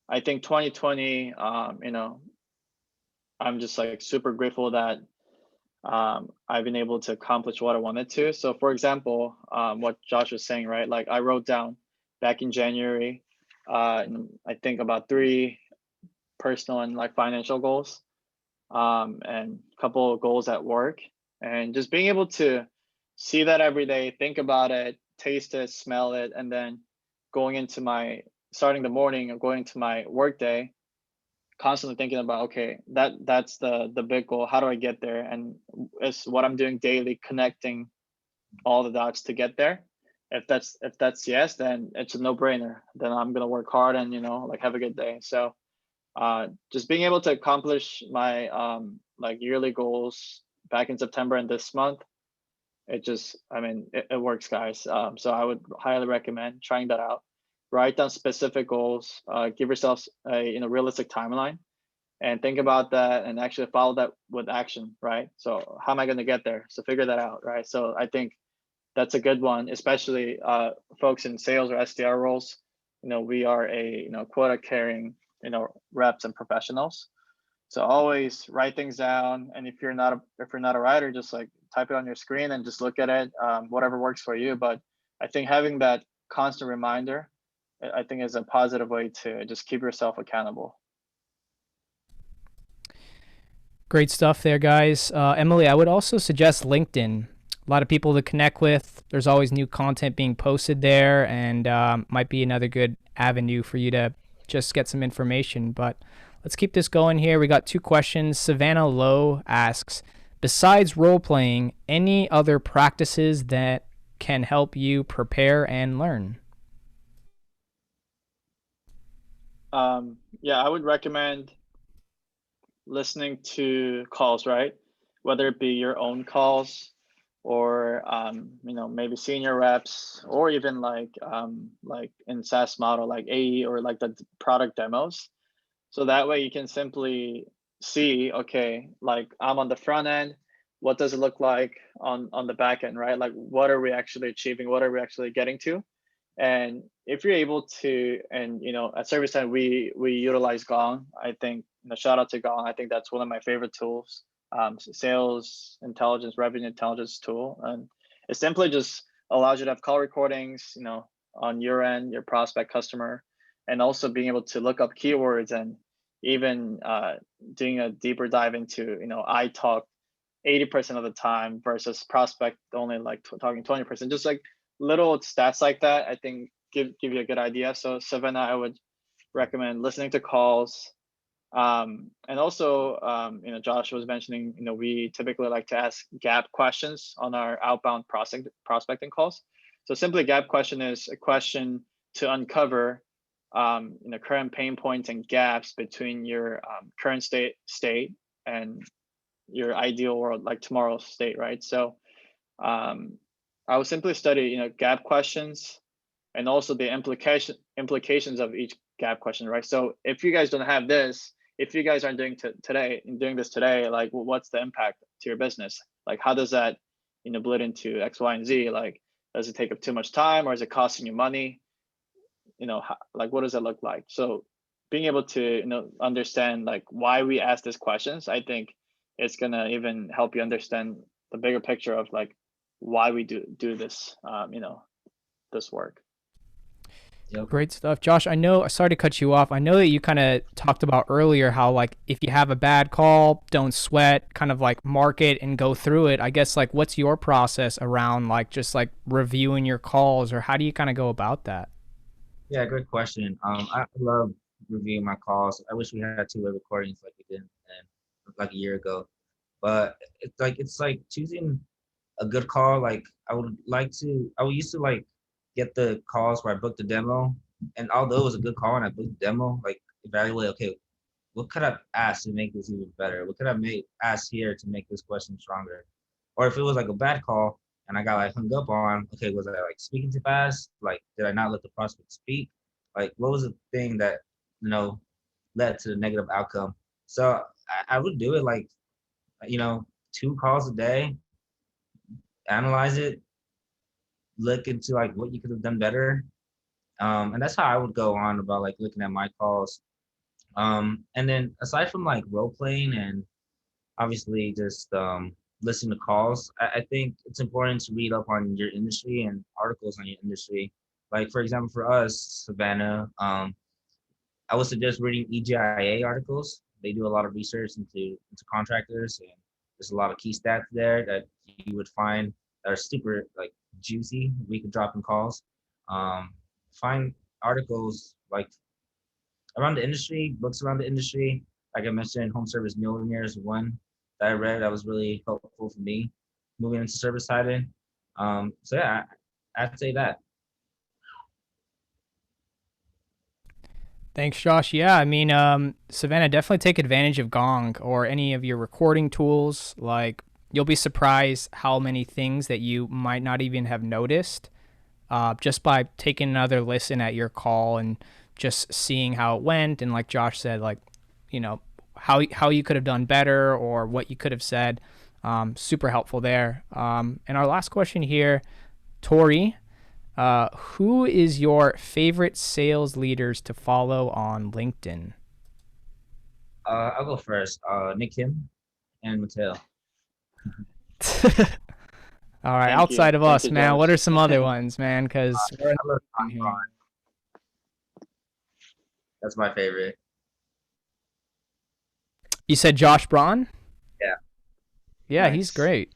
I think 2020, I'm just like super grateful that I've been able to accomplish what I wanted to. So for example, what Josh was saying, right? Like I wrote down back in January, I think about 3 personal and like financial goals, and a couple of goals at work, and just being able to see that every day, think about it, taste it, smell it, and then starting the morning or going to my work day, constantly thinking about, okay, that's the big goal. How do I get there? And it's what I'm doing daily, connecting all the dots to get there. If that's yes, then it's a no-brainer. Then I'm gonna work hard and like have a good day. So just being able to accomplish my like yearly goals back in September and this month, it works, guys. So I would highly recommend trying that out. Write down specific goals, give yourself a realistic timeline, and think about that and actually follow that with action, right? So how am I going to get there? So figure that out, right? So I think that's a good one, especially folks in sales or SDR roles. We are a quota carrying reps and professionals. So always write things down, and if you're not a writer, just like type it on your screen and just look at it, whatever works for you. But I think having that constant reminder I think is a positive way to just keep yourself accountable. Great stuff there, guys. Emily, I would also suggest LinkedIn. A lot of people to connect with. There's always new content being posted there, and might be another good avenue for you to just get some information. But let's keep this going here. We got 2 questions. Savannah Lowe asks, besides role playing, any other practices that can help you prepare and learn? Yeah, I would recommend listening to calls, right? Whether it be your own calls or maybe senior reps, or even like in SaaS model like AE or like the product demos. So that way you can simply see, okay, like I'm on the front end, what does it look like on the back end, right? Like what are we actually achieving? What are we actually getting to? And if you're able to, and at ServiceTitan we utilize Gong. I think shout out to Gong. I think that's one of my favorite tools. Sales intelligence, revenue intelligence tool, and it simply just allows you to have call recordings, on your end, your prospect customer, and also being able to look up keywords and even doing a deeper dive into, I talk 80% of the time versus prospect only like talking 20%. Just like little stats like that, I think give you a good idea. So Savannah, I would recommend listening to calls. And also, Josh was mentioning, we typically like to ask gap questions on our outbound prospecting calls. So simply a gap question is a question to uncover, current pain points and gaps between your current state and your ideal world, like tomorrow's state, right? So I would simply study, gap questions and also the implications of each gap question, right? So if you guys don't have this, if you guys aren't doing this today, like what's the impact to your business? Like how does that, bleed into X, Y, and Z? Like, does it take up too much time, or is it costing you money? Like what does it look like? So being able to, understand like why we ask these questions, I think it's gonna even help you understand the bigger picture of like why we do this, this work. Yep. Great stuff. Josh, sorry to cut you off. I know that you kind of talked about earlier how, like, if you have a bad call, don't sweat, kind of like mark it and go through it. I guess, like, what's your process around, like, just like reviewing your calls, or how do you kind of go about that? Yeah, great question. I love reviewing my calls. I wish we had two-way recordings like we did like a year ago. But it's like choosing a good call. Like I would used to like get the calls where I booked the demo, and although it was a good call and I booked the demo, like evaluate, okay, what could I ask to make this even better? What could I ask here to make this question stronger? Or if it was like a bad call and I got like hung up on, okay, was I like speaking too fast? Like, did I not let the prospect speak? Like, what was the thing that, you know, led to the negative outcome? So I would do it like, 2 calls a day, analyze it, look into like what you could have done better. And that's how I would go on about like looking at my calls. And then aside from like role playing and obviously just listening to calls, I think it's important to read up on your industry and articles on your industry. Like for example, for us, Savannah, I would suggest reading EGIA articles. They do a lot of research into contractors, and there's a lot of key stats there that you would find that are super like juicy. We could drop in calls. Find articles like around the industry, books around the industry. Like I mentioned, Home Service Millionaires, one that I read that was really helpful for me moving into ServiceTitan. So yeah, I'd say that. Thanks, Josh. Yeah, I mean, Savannah, definitely take advantage of Gong or any of your recording tools. Like, you'll be surprised how many things that you might not even have noticed just by taking another listen at your call and just seeing how it went. And like Josh said, like, how you could have done better or what you could have said. Super helpful there. And our last question here, Tori. Who is your favorite sales leaders to follow on LinkedIn? I'll go first. Nick Kim and Mateo. All right, Thank you. outside of Thank us, you, man, what Josh. are some other ones, man? Because we're in I love Tom here. Vaughn. That's my favorite. You said Josh Braun? Yeah. Yeah, he's Nice. great.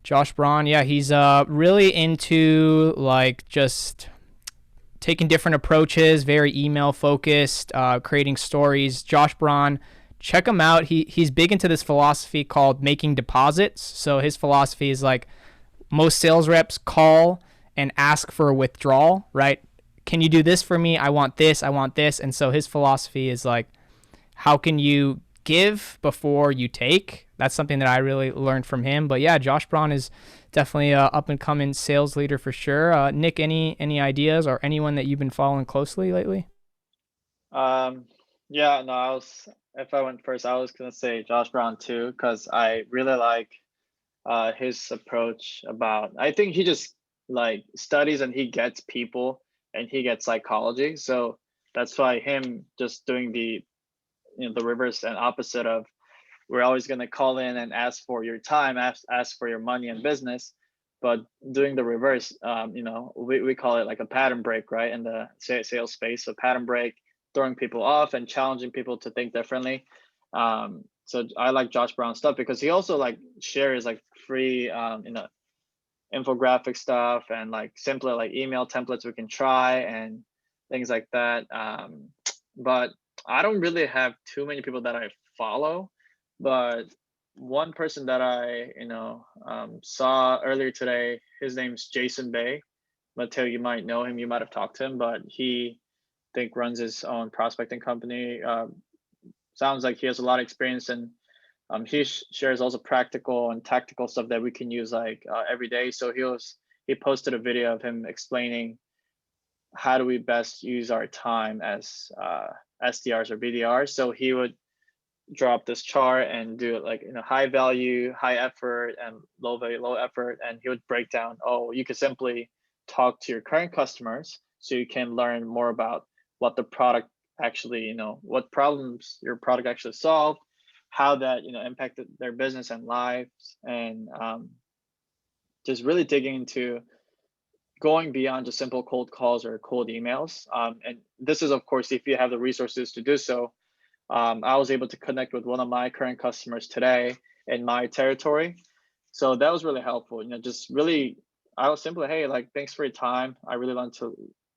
Josh Braun, yeah, he's really into like just taking different approaches, very email focused, creating stories. Josh Braun, check him out. He's big into this philosophy called making deposits. So his philosophy is like most sales reps call and ask for a withdrawal, right? Can you do this for me? I want this. I want this. And so his philosophy is like, how can you give before you take? That's something that I really learned from him. But yeah, Josh Braun is definitely a up and coming sales leader for sure. Nick, any ideas or anyone that you've been following closely lately? Um, yeah, no, if I went first, I was gonna say Josh Brown too, because I really like his approach about, I think he just like studies and he gets people and he gets psychology. So that's why him just doing the reverse and opposite of, we're always going to call in and ask for your time, ask for your money and business, but doing the reverse, we call it like a pattern break, right, in the sales space. So pattern break, throwing people off and challenging people to think differently. So I like Josh Brown stuff because he also like shares like free infographic stuff and like simpler like email templates we can try and things like that. But I don't really have too many people that I follow, but one person that I saw earlier today, his name's Jason Bay. Mateo, you might know him, you might have talked to him, but he think runs his own prospecting company. Sounds like he has a lot of experience, and he shares also practical and tactical stuff that we can use like every day. So he posted a video of him explaining how do we best use our time as SDRs or BDRs. So he would drop this chart and do it like high value, high effort, and low value, low effort, and he would break down, oh, you could simply talk to your current customers so you can learn more about what the product actually, what problems your product actually solved, how that impacted their business and lives, and just really digging into going beyond just simple cold calls or cold emails. And this is, of course, if you have the resources to do so. I was able to connect with one of my current customers today in my territory. So that was really helpful. Just really, I was simply, hey, like, thanks for your time. I really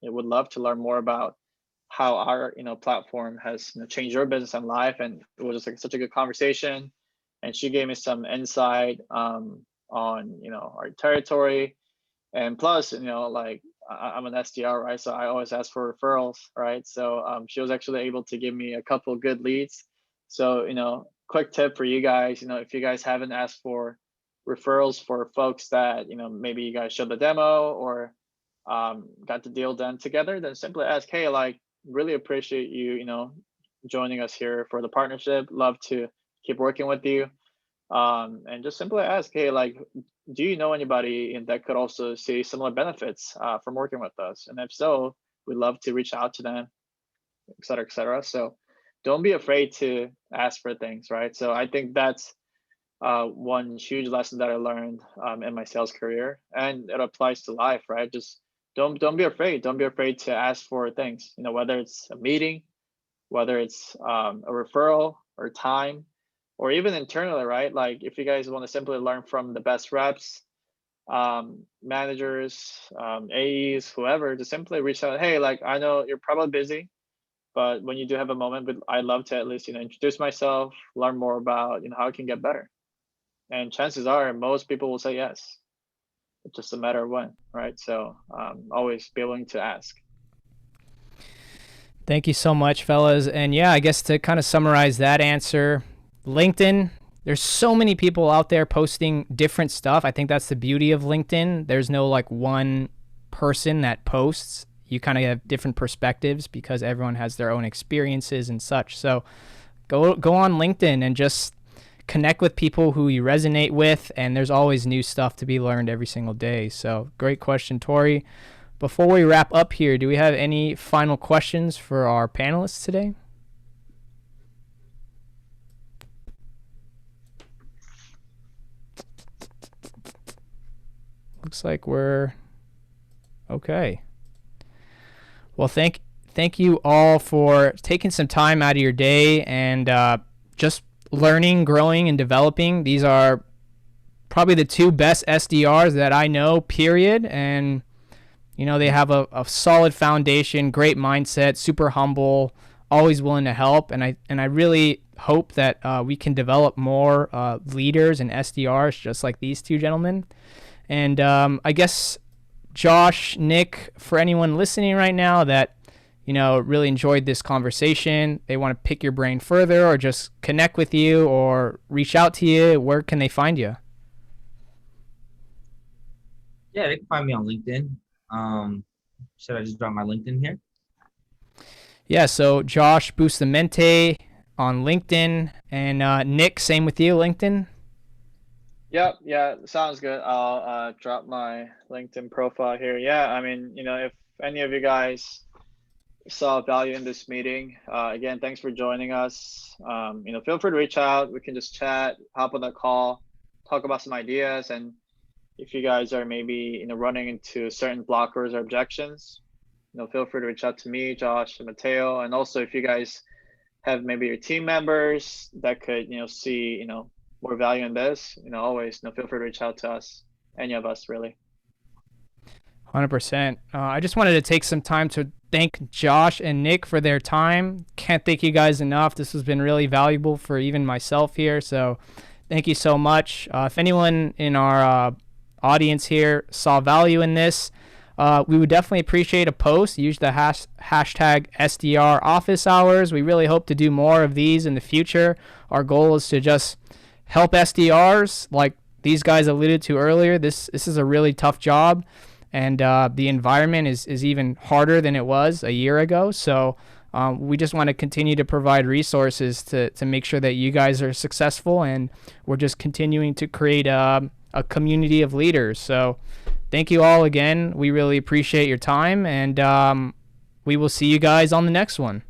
would love to learn more about how our, platform has changed your business and life. And it was just like such a good conversation. And she gave me some insight on, our territory. And plus, like I'm an SDR, right? So I always ask for referrals, right? So she was actually able to give me a couple of good leads. So, quick tip for you guys, if you guys haven't asked for referrals for folks that, maybe you guys showed the demo or got the deal done together, then simply ask, hey, like, really appreciate you, joining us here for the partnership. Love to keep working with you. And just simply ask, hey, like, do you know anybody that could also see similar benefits from working with us? And if so, we'd love to reach out to them, et cetera, et cetera. So don't be afraid to ask for things, right? So I think that's one huge lesson that I learned in my sales career, and it applies to life, right? Just don't be afraid. Don't be afraid to ask for things, whether it's a meeting, whether it's a referral or time, or even internally, right? Like if you guys want to simply learn from the best reps, managers, AEs, whoever, to simply reach out. Hey, like, I know you're probably busy, but when you do have a moment, but I'd love to at least, introduce myself, learn more about, how I can get better. And chances are most people will say yes. It's just a matter of when, right? So always be willing to ask. Thank you so much, fellas. And yeah, I guess to kind of summarize that answer, LinkedIn, there's so many people out there posting different stuff. I think that's the beauty of LinkedIn. There's no like one person that posts. You kind of have different perspectives because everyone has their own experiences and such. So go on LinkedIn and just connect with people who you resonate with, and there's always new stuff to be learned every single day. So great question, Tori. Before we wrap up here, do we have any final questions for our panelists today? Looks like we're okay. Well, thank thank you all for taking some time out of your day and just learning, growing, and developing. These are probably the two best SDRs that I know, period. And, you know, they have a solid foundation, great mindset, super humble, always willing to help. And I really hope that we can develop more leaders and SDRs just like these two gentlemen. And I guess, Josh, Nick, for anyone listening right now that, you know, really enjoyed this conversation, they want to pick your brain further or just connect with you or reach out to you, where can they find you? Yeah, they can find me on LinkedIn. Should I just drop my LinkedIn here? Yeah, so Josh Bustamante on LinkedIn, and Nick, same with you, LinkedIn? Yep, yeah, sounds good. I'll drop my LinkedIn profile here. Yeah, I mean, you know, if any of you guys saw value in this meeting, again, thanks for joining us. You know, feel free to reach out. We can just chat, hop on the call, talk about some ideas, and if you guys are maybe, you know, running into certain blockers or objections, you know, feel free to reach out to me, Josh, and Mateo. And also, if you guys have maybe your team members that could, you know, see, you know, more value in this, you know, always, you know, feel free to reach out to us, any of us, really. 100%. I just wanted to take some time to thank Josh and Nick for their time. Can't thank you guys enough. This has been really valuable for even myself here. So thank you so much. If anyone in our audience here saw value in this, we would definitely appreciate a post. Use the hashtag SDR office hours. We really hope to do more of these in the future. Our goal is to just help SDRs like these guys alluded to earlier. This is a really tough job, and the environment is even harder than it was a year ago. So we just want to continue to provide resources to make sure that you guys are successful, and we're just continuing to create a community of leaders. So thank you all again. We really appreciate your time, and we will see you guys on the next one.